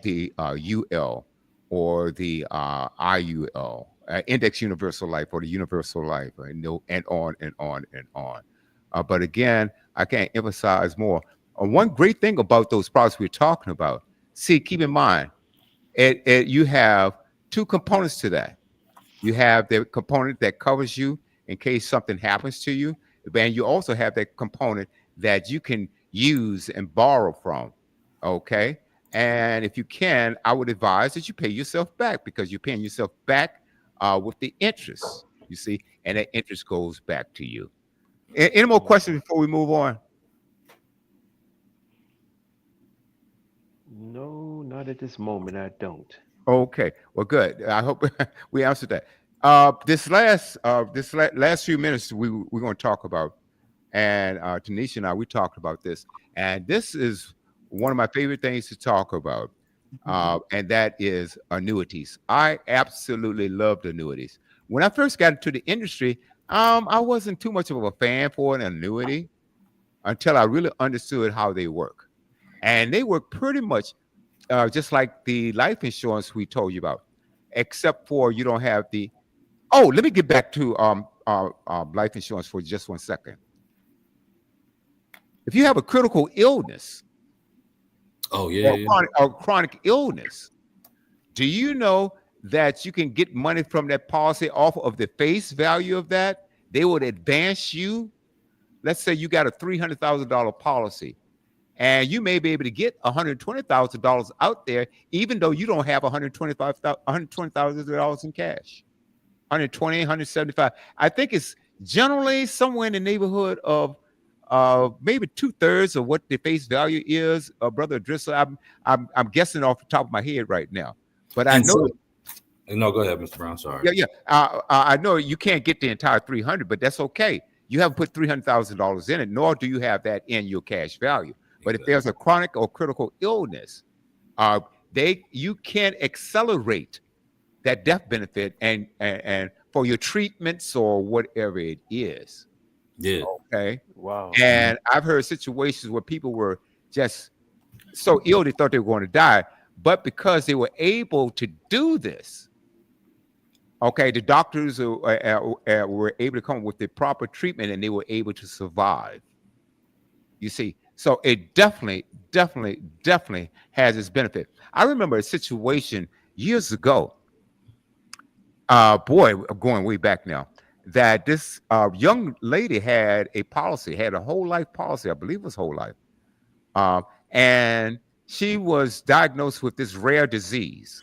the UL or the IUL, Index Universal Life, or the Universal Life, and on and on and on. But again, I can't emphasize more. One great thing about those products we're talking about. See, keep in mind, you have 2 components to that. You have the component that covers you in case something happens to you, and you also have that component that you can use and borrow from. Okay, and if you can, I would advise that you pay yourself back, because you're paying yourself back with the interest. You see, and that interest goes back to you. Any more questions before we move on? No, not at this moment. I don't. Okay, well, good. I hope we answered that. This last few minutes we're going to talk about, and Tanisha and I, we talked about this, and this is one of my favorite things to talk about, and that is annuities. I absolutely loved annuities. When I first got into the industry, I wasn't too much of a fan for an annuity until I really understood how they work. And they work pretty much just like the life insurance we told you about, except for you don't have the. Oh, let me get back to life insurance for just 1 second. If you have a critical illness, or chronic illness, do you know that you can get money from that policy off of the face value of that? They would advance you. Let's say you got a $300,000 policy, and you may be able to get $120,000 out there, even though you don't have $120,000 in cash. 120, 175. I think it's generally somewhere in the neighborhood of maybe 2/3 of what the face value is. Brother Drisser, I'm guessing off the top of my head right now, but I And know. no, go ahead, Mr. Brown. Sorry. Yeah. I know you can't get the entire 300, but that's okay. You haven't put $300,000 in it, nor do you have that in your cash value. But if there's a chronic or critical illness, you can accelerate that death benefit and for your treatments or whatever it is. Yeah. Okay. Wow. And I've heard situations where people were just so ill they thought they were going to die, but because they were able to do this, okay, the doctors were able to come up with the proper treatment and they were able to survive. You see, so it definitely has its benefit. I remember a situation years ago, boy, going way back now, that this young lady had a whole life policy, I believe it was whole life. And she was diagnosed with this rare disease.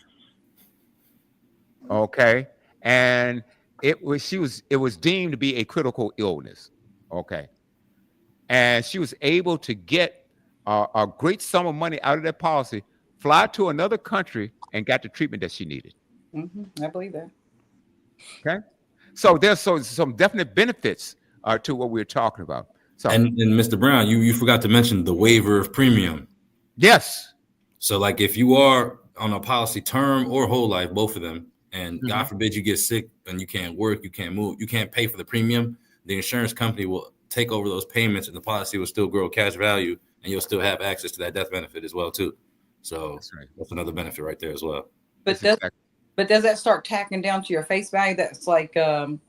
Okay. And it was deemed to be a critical illness. Okay. And she was able to get a great sum of money out of that policy, fly to another country, and got the treatment that she needed. I believe that. Okay. So there's some definite benefits to what we're talking about. So And Mr. Brown, you forgot to mention the waiver of premium. yes. So like if you are on a policy term or whole life, both of them, and God forbid you get sick and you can't work, you can't move, you can't pay for the premium, the insurance company will take over those payments and the policy will still grow cash value and you'll still have access to that death benefit as well too. So That's right. that's another benefit right there as well. But That's but does that start tacking down to your face value? That's like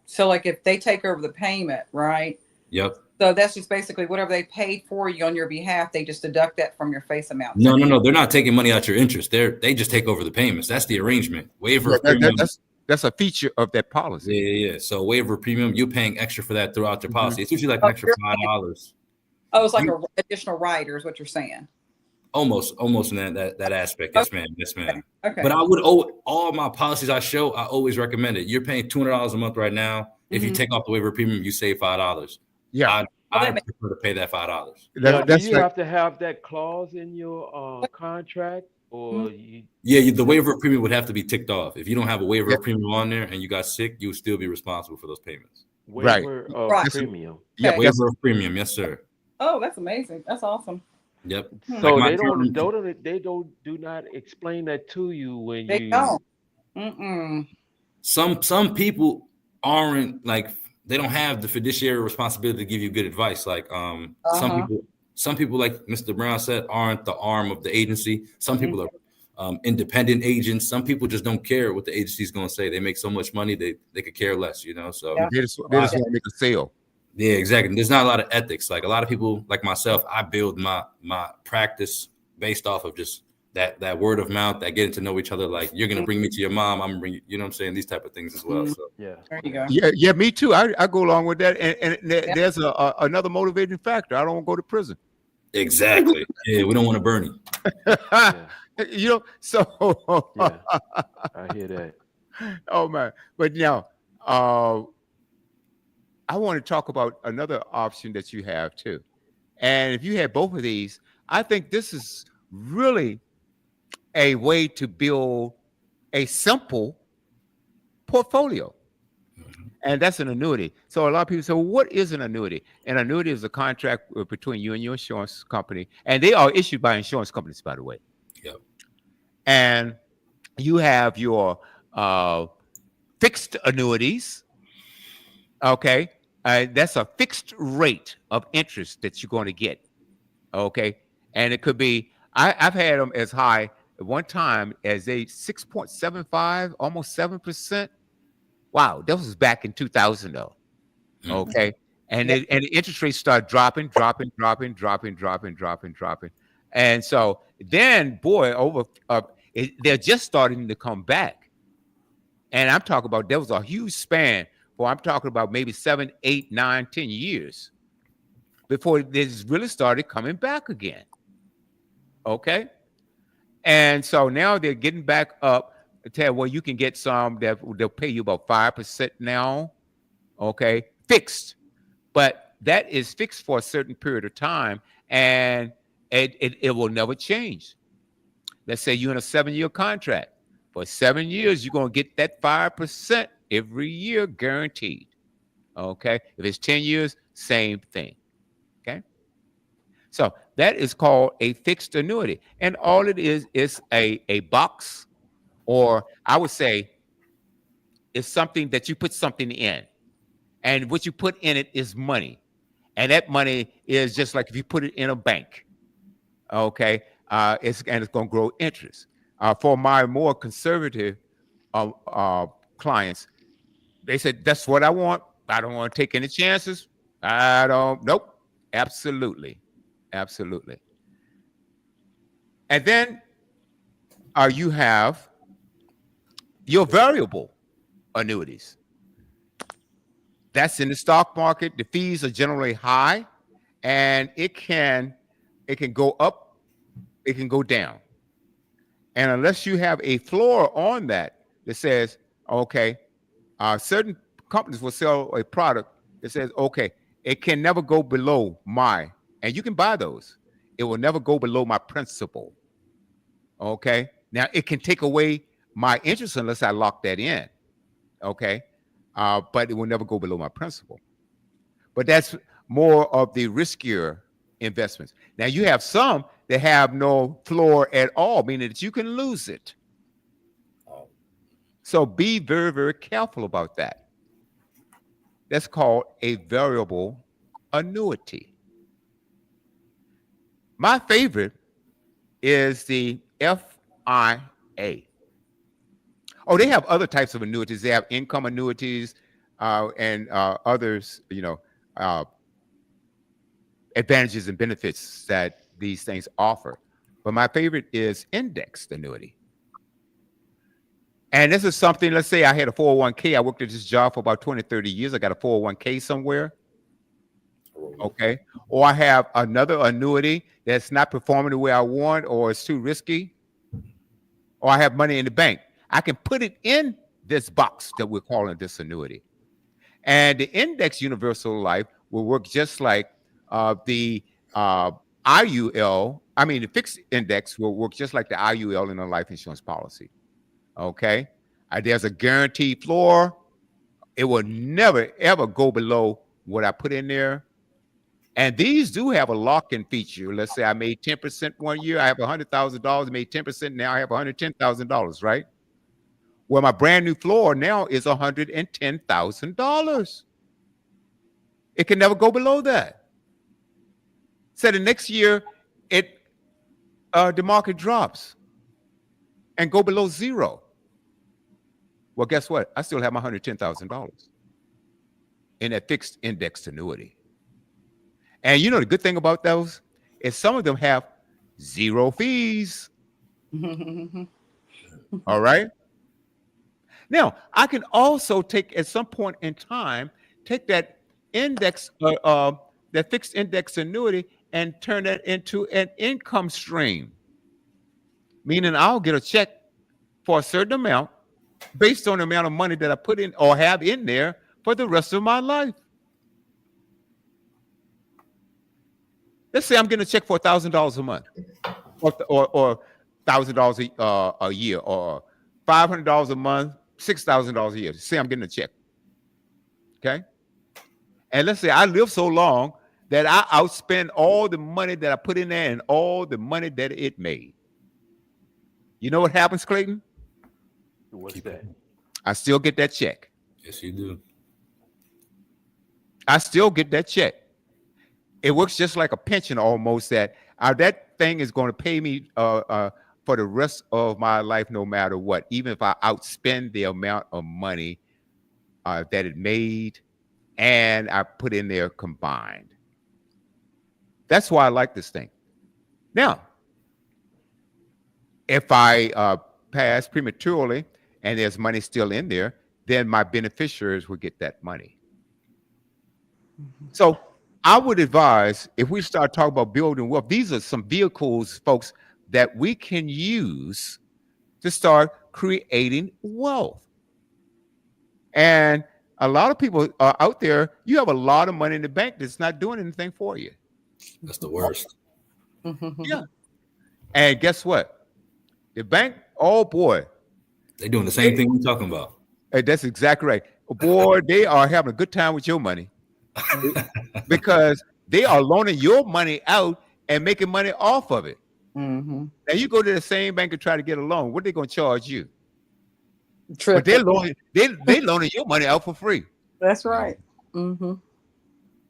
so like if they take over the payment, right? Yep. So that's just basically whatever they paid for you on your behalf, they just deduct that from your face amount. No. They're not taking money out your interest. They just take over the payments. That's the arrangement. Waiver of premium. That's a feature of that policy. Yeah. So waiver of premium, you're paying extra for that throughout your policy. It's usually like an extra $5. Oh, it's like an additional rider is what you're saying. Almost in that aspect. Yes, ma'am. Yes, ma'am. Okay. But I would all my policies I always recommend it. You're paying $200 a month right now. If you take off the waiver premium, you save $5. Yeah. I prefer to pay that $5. Now, do That's you right. have to have that clause in your contract, or you? Yeah, the waiver of premium would have to be ticked off. If you don't have a waiver of premium on there and you got sick, you would still be responsible for those payments. Waiver of Right. premium. Yeah, Okay. Waiver of premium, yes, sir. Oh, that's amazing. That's awesome. Yep. So Like they do not explain that to you when They you. don't. Mm-mm. Some people aren't like they don't have the fiduciary responsibility to give you good advice. Like some people like Mr. Brown said aren't the arm of the agency. Some people are independent agents. Some people just don't care what the agency is going to say. They make so much money they could care less, you know. So Yeah. They just want to make a sale. yeah, exactly. There's not a lot of ethics. Like a lot of people, like myself, I build my practice based off of just that word of mouth, that getting to know each other. Like you're gonna bring me to your mom, I'm gonna bring you know what I'm saying, these type of things as well. So Yeah. There you go. Yeah, me too. I go along with that, and there's another motivating factor. I don't want to go to prison. exactly. Yeah, we don't want to burn you. Yeah. You know, so Yeah. I hear that. oh man. But now I want to talk about another option that you have too. And if you had both of these, I think this is really a way to build a simple portfolio. And that's an annuity. So a lot of people say, well, what is an annuity? An annuity is a contract between you and your insurance company. And they are issued by insurance companies, by the way. Yep. And you have your fixed annuities. Okay. That's a fixed rate of interest that you're going to get. Okay. And it could be, I've had them as high at one time as a 6.75, almost 7%. Wow. That was back in 2000 though. Okay. And the interest rates start dropping. And so then, boy, they're just starting to come back. And I'm talking about, there was a huge span for, I'm talking about maybe 7, 8, 9, 10 years before this really started coming back again. Okay. And so now they're getting back up to tell, well, you can get some that they'll pay you about 5% now. Okay. Fixed. But that is fixed for a certain period of time, and it will never change. Let's say you're in a 7-year contract. For 7 years, you're going to get that 5% every year guaranteed. Okay. If it's 10 years, same thing. Okay. So that is called a fixed annuity. And all it is a box, or I would say it's something that you put something in. And what you put in it is money. And that money is just like if you put it in a bank. Okay. It's going to grow interest. For my more conservative clients, they said, that's what I want. I don't want to take any chances. Nope. Absolutely. Absolutely. And then you have your variable annuities. That's in the stock market. The fees are generally high, and it can go up, it can go down. And unless you have a floor on that says, okay, certain companies will sell a product that says, okay, it can never go below and you can buy those. It will never go below my principal. Okay. Now it can take away my interest unless I lock that in. Okay. But it will never go below my principal. But that's more of the riskier investments. Now you have some that have no floor at all, meaning that you can lose it. So be very, very careful about that. That's called a variable annuity. My favorite is the FIA. Oh, they have other types of annuities. They have income annuities and others, advantages and benefits that these things offer. But my favorite is indexed annuity. And this is something, let's say I had a 401k. I worked at this job for about 20, 30 years. I got a 401k somewhere. Okay. Or I have another annuity that's not performing the way I want, or it's too risky. Or I have money in the bank. I can put it in this box that we're calling this annuity. And the index universal life will work just like the IUL. I mean, the fixed index will work just like the IUL in a life insurance policy. Okay. There's a guaranteed floor. It will never, ever go below what I put in there. And these do have a lock-in feature. Let's say I made 10% one year. I have $100,000. I made 10%. Now I have $110,000, right? Well, my brand new floor now is $110,000. It can never go below that. So the next year, the market drops and go below zero. Well, guess what? I still have my $110,000 in that fixed indexed annuity. And the good thing about those is some of them have zero fees. All right. Now, I can also take at some point in time, take that index, that fixed index annuity and turn that into an income stream. Meaning I'll get a check for a certain amount based on the amount of money that I put in or have in there for the rest of my life. Let's say I'm getting a check for $1,000 a month, or $1,000 a year, or $500 a month, $6,000 a year. Say I'm getting a check. Okay. And let's say I live so long that I outspend all the money that I put in there and all the money that it made. You know what happens, Clayton? What's that? I still get that check. Yes, you do. I still get that check. It works just like a pension almost, that thing is going to pay me for the rest of my life, no matter what, even if I outspend the amount of money that it made and I put in there combined. That's why I like this thing. Now, if I pass prematurely and there's money still in there, then my beneficiaries will get that money. So I would advise, if we start talking about building wealth, these are some vehicles, folks, that we can use to start creating wealth. And a lot of people are out there, you have a lot of money in the bank that's not doing anything for you. That's the worst. Yeah. And guess what? The bank, oh boy, They're doing the same thing we're talking about. that's exactly right. Boy, they are having a good time with your money because they are loaning your money out and making money off of it. Mm-hmm. Now you go to the same bank and try to get a loan. What are they going to charge you? But Triple. they're loaning your money out for free. That's right. Mm-hmm.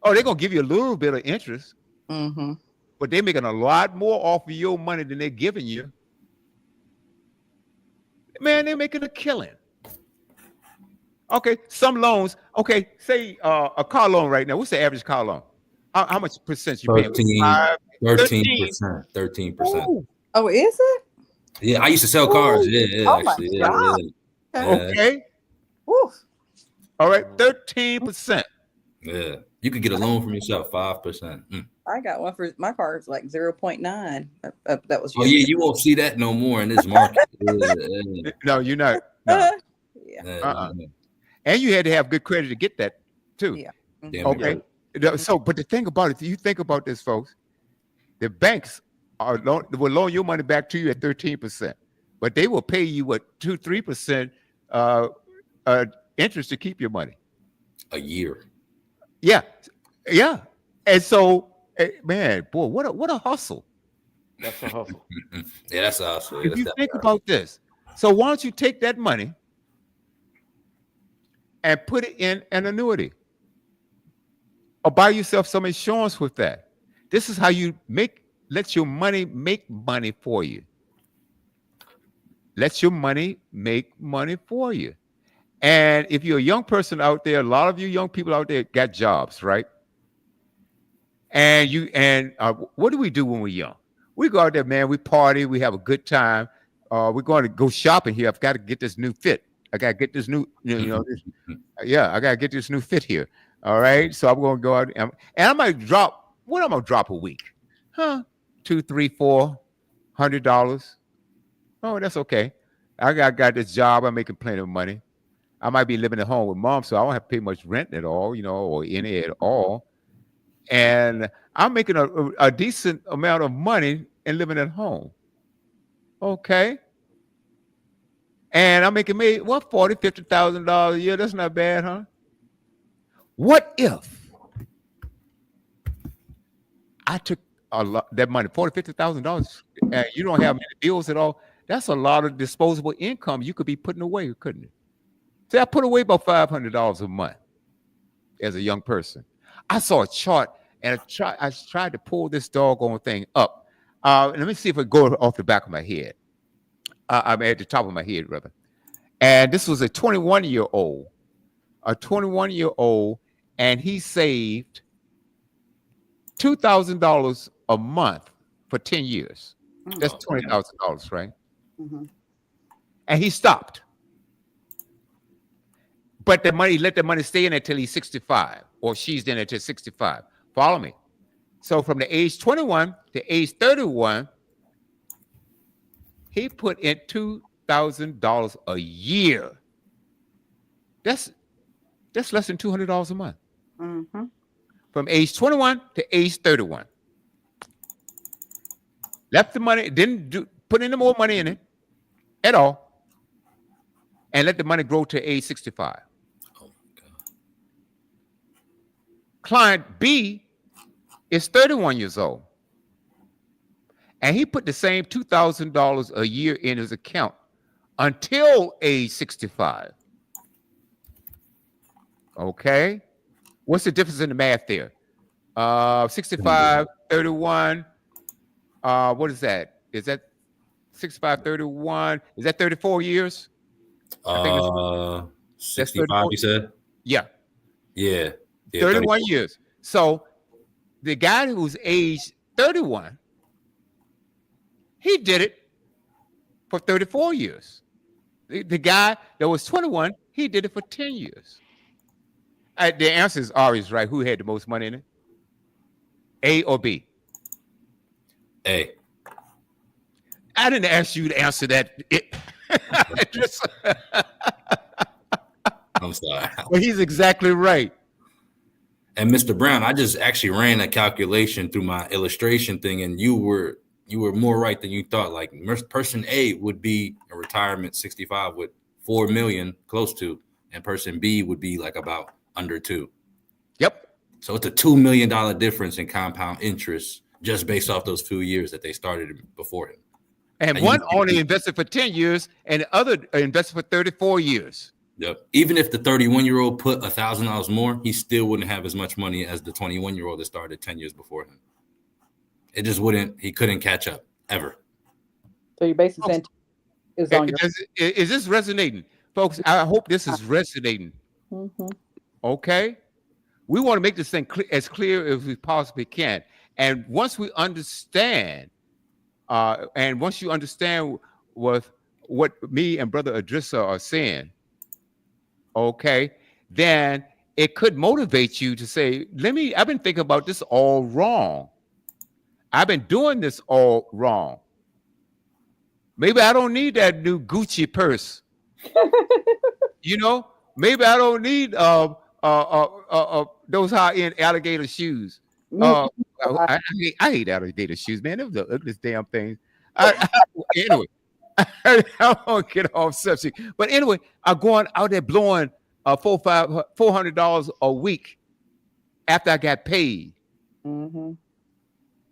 Oh, they're going to give you a little bit of interest, Mm-hmm. but they're making a lot more off of your money than they're giving you. Man, they're making a killing. Okay, some loans. Okay, say a car loan right now. What's the average car loan? How much percent you paying? 13%. 13%. Ooh, Oh, is it? Yeah, I used to sell cars. Yeah, Oh my actually. God. okay. Oof. All right, 13%. Yeah. You could get a loan from yourself, 5%. I got one for my car. It's like 0.9. That was. Oh yeah, you won't see that no more in this market. Yeah. No, you're not. No. Yeah. And you had to have good credit to get that too. Yeah. Damn Okay. So, but the thing about it, you think about this, folks. The banks will loan your money back to you at 13%, but they will pay you 2-3% interest to keep your money. A year. Yeah, yeah. And so, man, boy, what a hustle! That's a hustle. Yeah, that's awesome. If you think about this, so why don't you take that money and put it in an annuity, or buy yourself some insurance with that? This is how you let your money make money for you. Let your money make money for you. And if you're a young person out there, a lot of you young people out there got jobs, right? And what do we do when we're young? We go out there, man. We party. We have a good time. We're going to go shopping here. I've got to get this new fit. I got to get this new, I got to get this new fit here. All right. So I'm going to go out and I might drop. What am I going to drop a week? $200, $300, $400. Oh, that's okay. I got this job. I'm making plenty of money. I might be living at home with mom, so I don't have to pay much rent at all, or any at all. And I'm making a decent amount of money and living at home. Okay. And I'm making $40,000, $50,000 a year. That's not bad, huh? What if I took that money, $40,000, $50,000, and you don't have many bills at all? That's a lot of disposable income you could be putting away, couldn't it? See, I put away about $500 a month as a young person. I saw a chart and I tried to pull this doggone thing up. Let me see if it goes off the back of my head. I'm at the top of my head, rather. And this was a 21-year-old, and he saved $2,000 a month for 10 years. That's $20,000, right? Mm-hmm. And he stopped. But let the money stay in until he's 65, or she's in until 65. Follow me. So from the age 21 to age 31, he put in $2,000 a year. That's less than $200 a month. Mm-hmm. From age 21 to age 31. Left the money, didn't put any more money in it at all, and let the money grow to age 65. Client B is 31 years old, and he put the same $2,000 a year in his account until age 65. Okay, what's the difference in the math there? 65, 31. What is that? Is that 65, 31? Is that 34 years? 65, you said? Yeah. Yeah. 31 years. So the guy who's age 31, he did it for 34 years. The guy that was 21, he did it for 10 years. The answer is always right. Who had the most money in it? A or B? A. I didn't ask you to answer that. I'm sorry. Well, he's exactly right. And Mr. Brown, I just actually ran a calculation through my illustration thing, and you were more right than you thought. Like person A would be a retirement 65 with 4 million close to, and person B would be like about under 2. Yep. So it's a $2 million difference in compound interest just based off those 2 years that they started before him. And one only invested for 10 years and the other invested for 34 years. Yep. Even if the 31-year-old put $1,000 more, he still wouldn't have as much money as the 21-year-old that started 10 years before him. It just wouldn't. He couldn't catch up ever. So you're basically saying is on your. Is this resonating, folks? I hope this is resonating. Mm-hmm. Okay, we want to make this thing as clear as we possibly can. And once we understand, and once you understand what me and Brother Idrissa are saying, okay, then it could motivate you to say, I've been thinking about this all wrong. I've been doing this all wrong. Maybe I don't need that new Gucci purse. You know, maybe I don't need those high-end alligator shoes. I hate alligator shoes, man. Those are the ugliest damn things. Anyway, I won't get off subject. But anyway, I'm going out there blowing $400 a week after I got paid. Mm-hmm.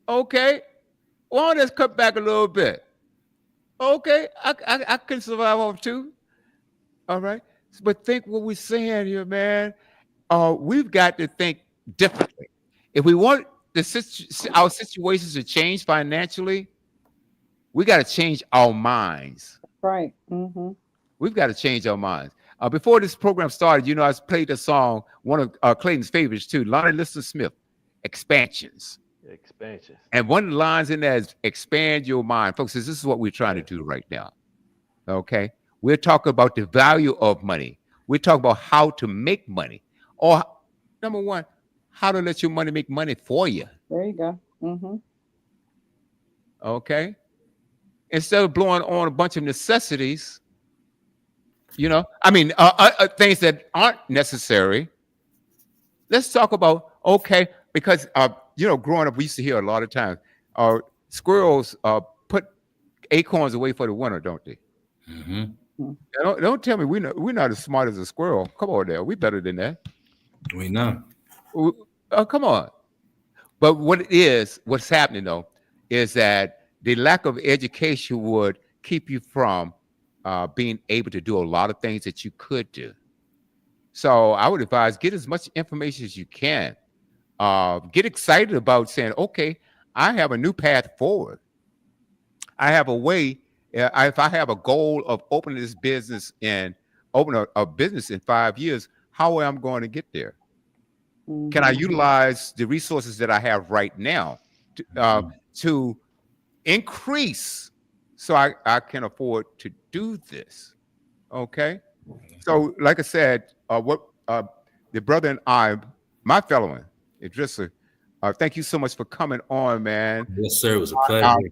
Okay, well, let's cut back a little bit. Okay, I can survive off 2. All right, but think what we're saying here, man. We've got to think differently. If we want our situations to change financially, we got to change our minds. Right. Mm-hmm. We've got to change our minds. Before this program started, I played a song, one of Clayton's favorites too, Lonnie Liston Smith, Expansions. Expansions. And one of the lines in there is expand your mind. Folks, this is what we're trying to do right now. Okay? We're talking about the value of money. We're talking about how to make money. Or, number one, how to let your money make money for you. There you go. Mm-hmm. Okay? Instead of blowing on a bunch of necessities, things that aren't necessary. Let's talk about, okay, because, growing up, we used to hear a lot of times, squirrels put acorns away for the winter, don't they? Mm-hmm. Don't tell me we're not as smart as a squirrel. Come on there. We better than that. We know. Come on. But what's happening, though, is that the lack of education would keep you from being able to do a lot of things that you could do. So I would advise, get as much information as you can. Get excited about saying, okay, I have a new path forward. I have a way. If I have a goal of opening this business and open a business in 5 years, how am I going to get there? Mm-hmm. Can I utilize the resources that I have right now to increase so I can afford to do this? Okay. So, like I said, the brother and I, my fellow one, Idrissa, thank you so much for coming on, man. Yes, sir. It was a pleasure.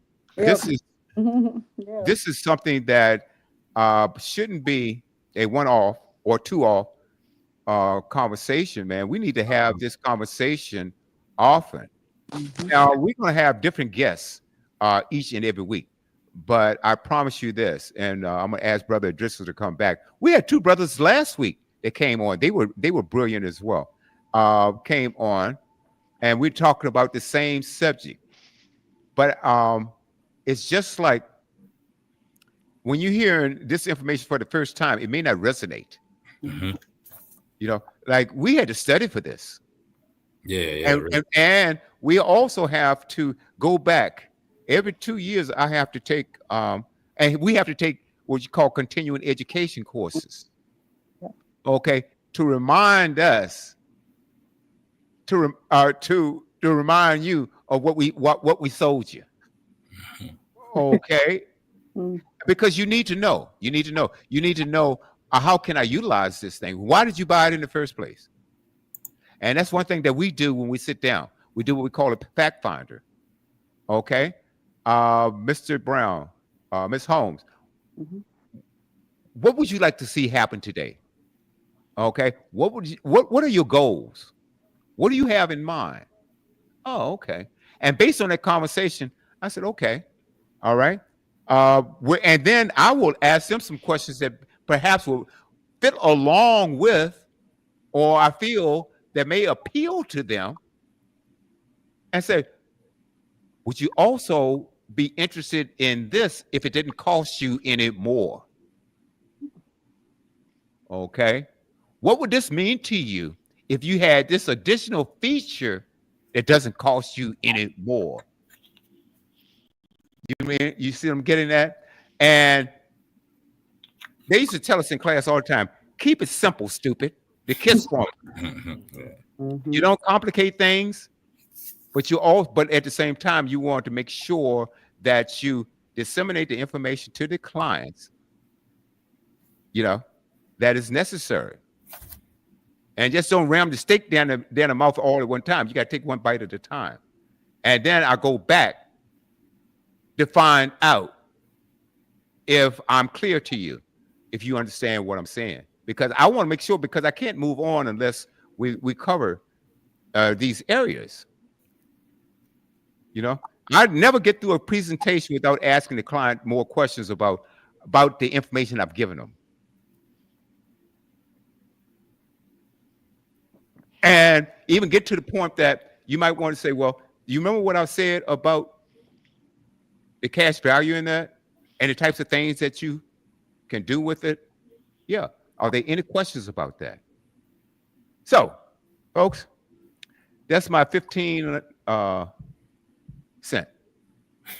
This is something that shouldn't be a one-off or two-off conversation, man. We need to have this conversation often. Mm-hmm. Now, we're going to have different guests each and every week, but I promise you this, and I'm going to ask Brother Idrissa to come back. We had 2 brothers last week that came on. They were brilliant as well. Came on, and we're talking about the same subject. But it's just like when you're hearing this information for the first time, it may not resonate. Mm-hmm. Like we had to study for this. Yeah. And we also have to go back every 2 years. I have to take, and we have to take what you call continuing education courses. Okay, to remind us, to remind you of what we sold you. Okay, because you need to know. You need to know how can I utilize this thing? Why did you buy it in the first place? And that's one thing that we do when we sit down. We do what we call a fact finder. Okay, Mr. Brown, Ms. Holmes, Mhm. what would you like to see happen today? Okay, what are your goals? What do you have in mind? Oh, okay. And based on that conversation, I said, okay, all right. And then I will ask them some questions that perhaps will fit along with, or I feel that may appeal to them, and say, would you also be interested in this if it didn't cost you any more? Okay. What would this mean to you if you had this additional feature that doesn't cost you any more? You see what I'm getting at? And they used to tell us in class all the time, keep it simple, stupid. The KISS formula. You Mhm. don't complicate things, but but at the same time, you want to make sure that you disseminate the information to the clients, that is necessary. And just don't ram the steak down the mouth all at one time. You got to take one bite at a time. And then I go back to find out if I'm clear to you, if you understand what I'm saying. Because I want to make sure, because I can't move on unless we cover these areas. I'd never get through a presentation without asking the client more questions about the information I've given them. And even get to the point that you might want to say, well, do you remember what I said about the cash value in that and the types of things that you can do with it? Yeah. Are there any questions about that? So, folks, that's my 15 cent.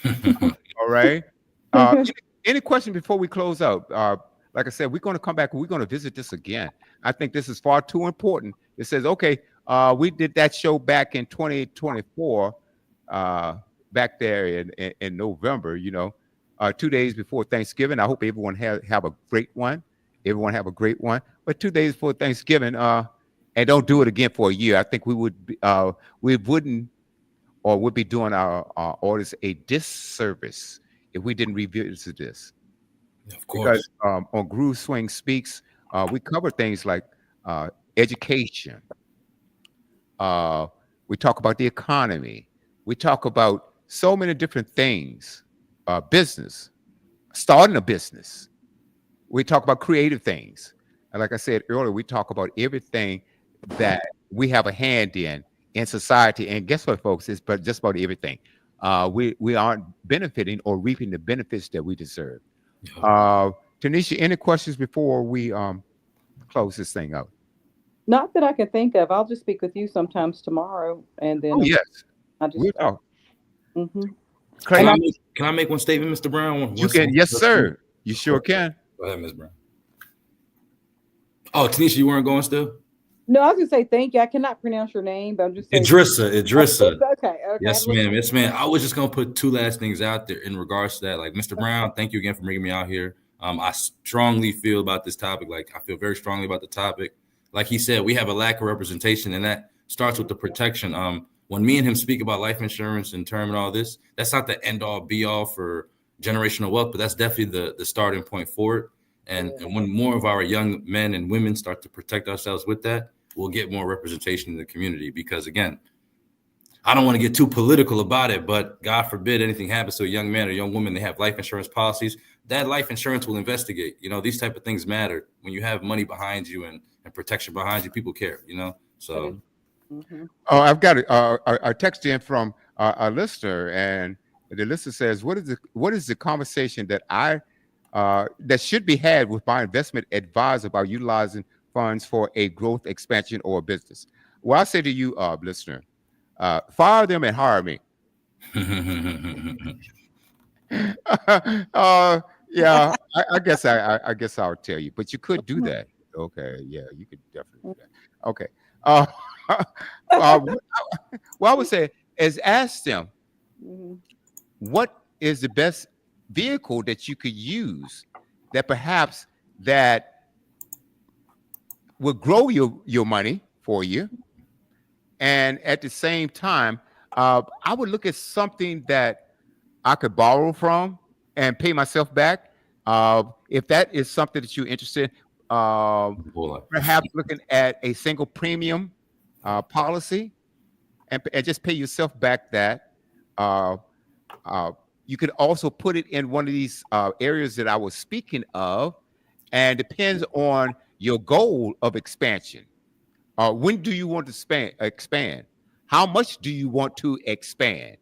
All right. Any question before we close out? Like I said, we're going to come back and we're going to visit this again. I think this is far too important. It says, okay, we did that show back in 2024, back there in November, 2 days before Thanksgiving. I hope everyone have a great one. Everyone have a great one. But 2 days before Thanksgiving, and don't do it again for a year. I think we wouldn't, or would be doing our audience a disservice if we didn't revisit this. Of course. Because on Groove Swing Speaks, we cover things like education. We talk about the economy. We talk about so many different things. Business, starting a business. We talk about creative things. And like I said earlier, we talk about everything that we have a hand in society. And guess what, folks? It's just about everything. We aren't benefiting or reaping the benefits that we deserve. Tanisha, any questions before we close this thing out? Not that I can think of. I'll just speak with you sometimes tomorrow, and then yes, I just. we'll talk. Mhm. Can I make one statement, Mr. Brown? You can, yes, sir. You sure can. Go ahead, Ms. Brown. Oh, Tanisha, you weren't going still? No, I was gonna say thank you. I cannot pronounce your name, but I'm just saying. Idrissa. Okay. Yes, ma'am. Yes, ma'am. I was just gonna put two last things out there in regards to that. Like, Mr. Brown, thank you again for bringing me out here. I strongly feel about this topic. Like, I feel very strongly about the topic. Like he said, we have a lack of representation, and that starts with the protection. When me and him speak about life insurance and term and all this, that's not the end all be all for generational wealth, but that's definitely the starting point for it. And when more of our young men and women start to protect ourselves with that, we'll get more representation in the community. Because again, I don't want to get too political about it, but God forbid anything happens to a young man or young woman, they have life insurance policies, that life insurance will investigate. These type of things matter. When you have money behind you and protection behind you, people care, so. Mm-hmm. Oh, I've got a text in from a listener, and the listener says, what is the conversation that that should be had with my investment advisor about utilizing funds for a growth, expansion, or a business? Well, I say to you, listener, fire them and hire me. Yeah, I guess I guess I'll tell you, but you could do that. Okay, yeah, you could definitely do that. Okay. Well, I would say is ask them, what is the best vehicle that you could use that perhaps that will grow your money for you, and at the same time, I would look at something that I could borrow from and pay myself back. If that is something that you're interested, Whole life. perhaps looking at a single premium policy and just pay yourself back that. Uh, you could also put it in one of these areas that I was speaking of, and depends on your goal of expansion. When do you want to expand? How much do you want to expand?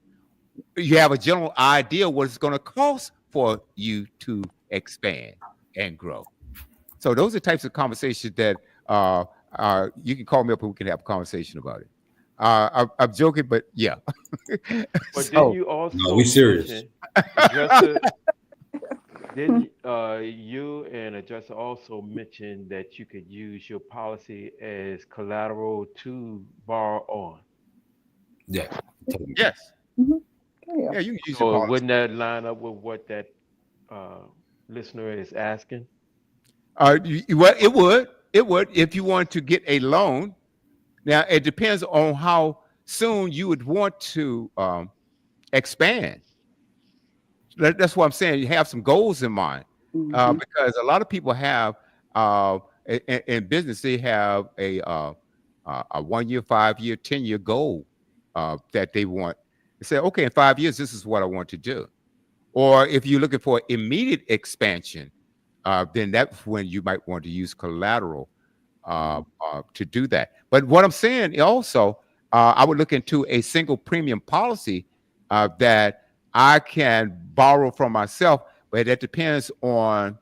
You have a general idea what it's going to cost for you to expand and grow. So those are types of conversations that you can call me up and we can have a conversation about it. I'm joking, but yeah. But So, didn't you also No, we serious. mention, Adjuster, didn't you and Adjuster also mention that you could use your policy as collateral to borrow on? Yeah. yes. Mhm. Yeah. Yeah, you can use your So policy. wouldn't that line up with what that listener is asking? Well, it would. It would if you want to get a loan. Now, it depends on how soon you would want to expand. That's what I'm saying. You have some goals in mind, Mhm. because a lot of people have in business they have a 1 year, 5 year, 10 year goal that they want. They say, okay, in 5 years, this is what I want to do. Or if you're looking for immediate expansion, then that's when you might want to use collateral to do that. But what I'm saying also, I would look into a single premium policy that I can borrow from myself, but that depends on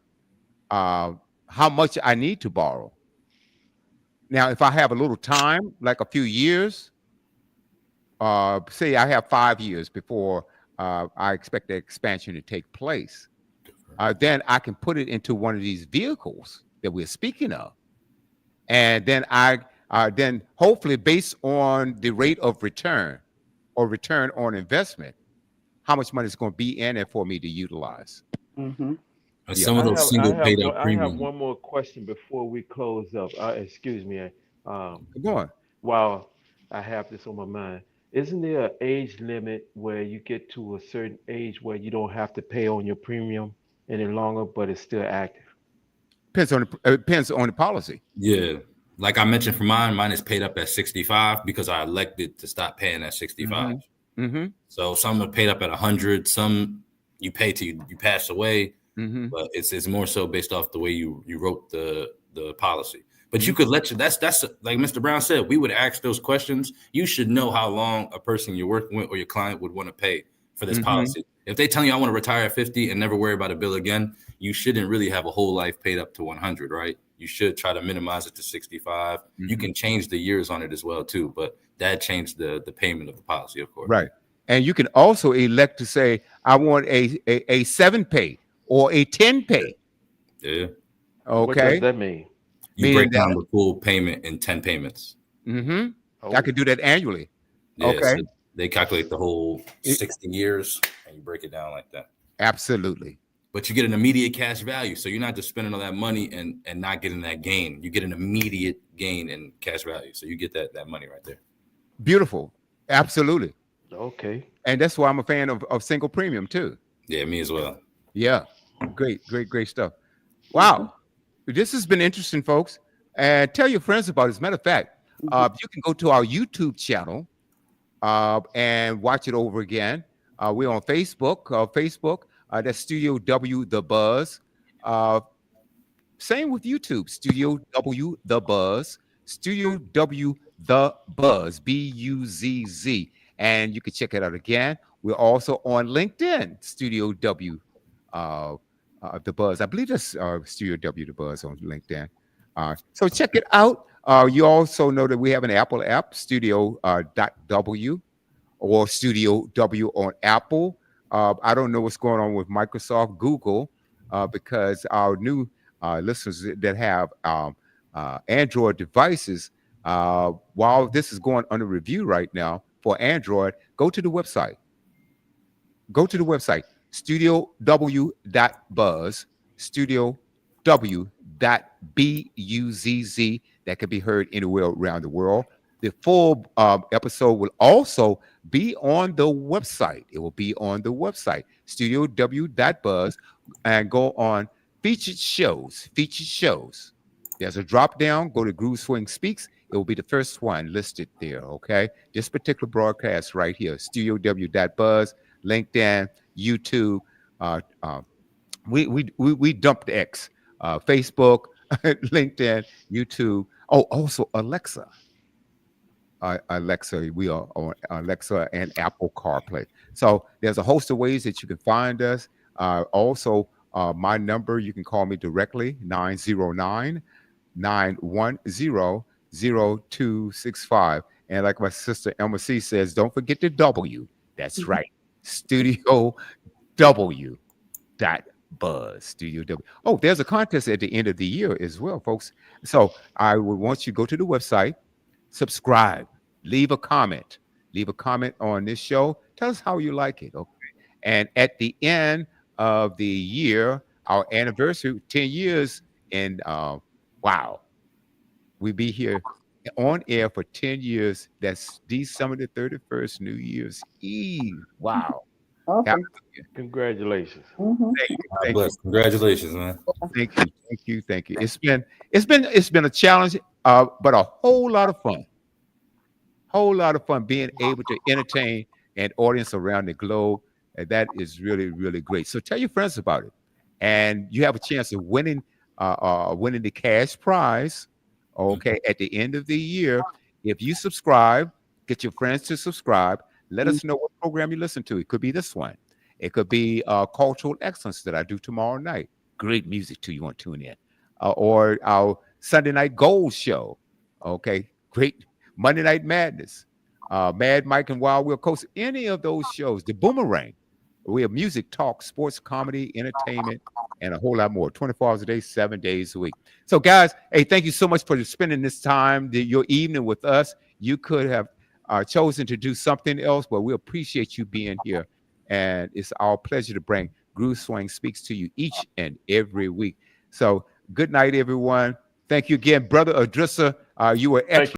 how much I need to borrow. Now, if I have a little time, like a few years, say I have 5 years before I expect the expansion to take place, then I can put it into one of these vehicles that we're speaking of, and then then hopefully based on the rate of return or return on investment, how much money is going to be in it for me to utilize. Mhm. And Yeah. some of those single paid up I have premium. one more question before we close up. Excuse me. Um, Go on. while I have this on my mind, isn't there an age limit where you get to a certain age where you don't have to pay on your premium any longer, but it's still active? Depends on the policy. Yeah. Like I mentioned for mine is paid up at 65 because I elected to stop paying at 65. Mm-hmm. So some are paid up at 100, some you pay till you pass away, Mm-hmm. but it's more so based off the way you wrote the policy. But you Mm-hmm. could that's like Mr. Brown said, we would ask those questions. You should know how long a person you're working with or your client would want to pay for this Mm-hmm. policy. If they tell you I want to retire at 50 and never worry about a bill again, you shouldn't really have a whole life paid up to 100, right? You should try to minimize it to 65. You Mm-hmm. can change the years on it as well too, but that changed the payment of the policy, of course. Right. And you can also elect to say, I want a 7 pay or a 10 pay. Yeah. What does Okay. that mean? You Meaning break that- down the full payment in 10 payments. Mm-hmm. Oh, I could do that annually. Yeah, Okay. so they calculate the whole It- 60 years and you break it down like that. Absolutely. But you get an immediate cash value. So you're not just spending all that money and not getting that gain. You get an immediate gain in cash value. So you get that money right there. Beautiful. Absolutely. okay. And that's why I'm a fan of single premium too. Yeah, me as well. Yeah. Great stuff. Wow. This has been interesting, folks. And tell your friends about it. As a matter of fact, you can go to our YouTube channel and watch it over again. We're on Facebook. That's Studio W The Buzz. Same with YouTube. Studio W The Buzz. Studio W The Buzz. Buzz. And you can check it out again. We're also on LinkedIn. Studio W The Buzz. I believe that's Studio W The Buzz on LinkedIn. So check it out. You also know that we have an Apple app, Studio .w or Studio W on Apple. I don't know what's going on with Microsoft, Google, because our new listeners that have Android devices, while this is going under review right now for Android, go to the website. studiow.buzz, studiow.buzz. That can be heard anywhere around the world. The full episode will also be on the website. It will be on the website, studiow.buzz, and go on featured shows. Featured shows. There's a drop down. Go to Groove Swing Speaks. It will be the first one listed there. Okay. This particular broadcast right here, studiow.buzz, LinkedIn, YouTube. Uh, uh, we dumped X, Facebook, LinkedIn, YouTube. Oh, also Alexa. Alexa, we are on Alexa and Apple CarPlay. So there's a host of ways that you can find us. Also, my number, you can call me directly, 909-910-0265. And like my sister Emma C says, don't forget the W. That's right. Studio W. Buzz Studio W. Oh, there's a contest at the end of the year as well, folks. So I would want you to go to the website, subscribe, leave a comment on this show. Tell us how you like it. Okay. And at the end of the year, our anniversary, 10 years, and wow, we be here on air for 10 years. That's December the 31st, New Year's Eve. Wow. Awesome. Congratulations. Mhm. Thank you. God Thank bless. Congratulations, man. Thank you. It's been a challenge, but a whole lot of fun. Whole lot of fun being able to entertain an audience around the globe, and that is really, really great. So tell your friends about it, and you have a chance of winning the cash prize. Okay, at the end of the year, if you subscribe, get your friends to subscribe. Let us know what program you listen to. It could be this one. It could be Cultural Excellence that I do tomorrow night. Great music too. You want to tune in, or our Sunday Night Gold show. Okay, great. Monday Night Madness, Mad Mike and Wild Will Coast. Any of those shows. The Boomerang. We have music, talk, sports, comedy, entertainment, and a whole lot more. 24 hours a day, 7 days a week. So, guys, hey, thank you so much for spending this time, your evening with us. You could have chosen to do something else, but we appreciate you being here. And it's our pleasure to bring Groove Swing Speaks to you each and every week. So good night, everyone. Thank you again, Brother Adrissa. You were excellent.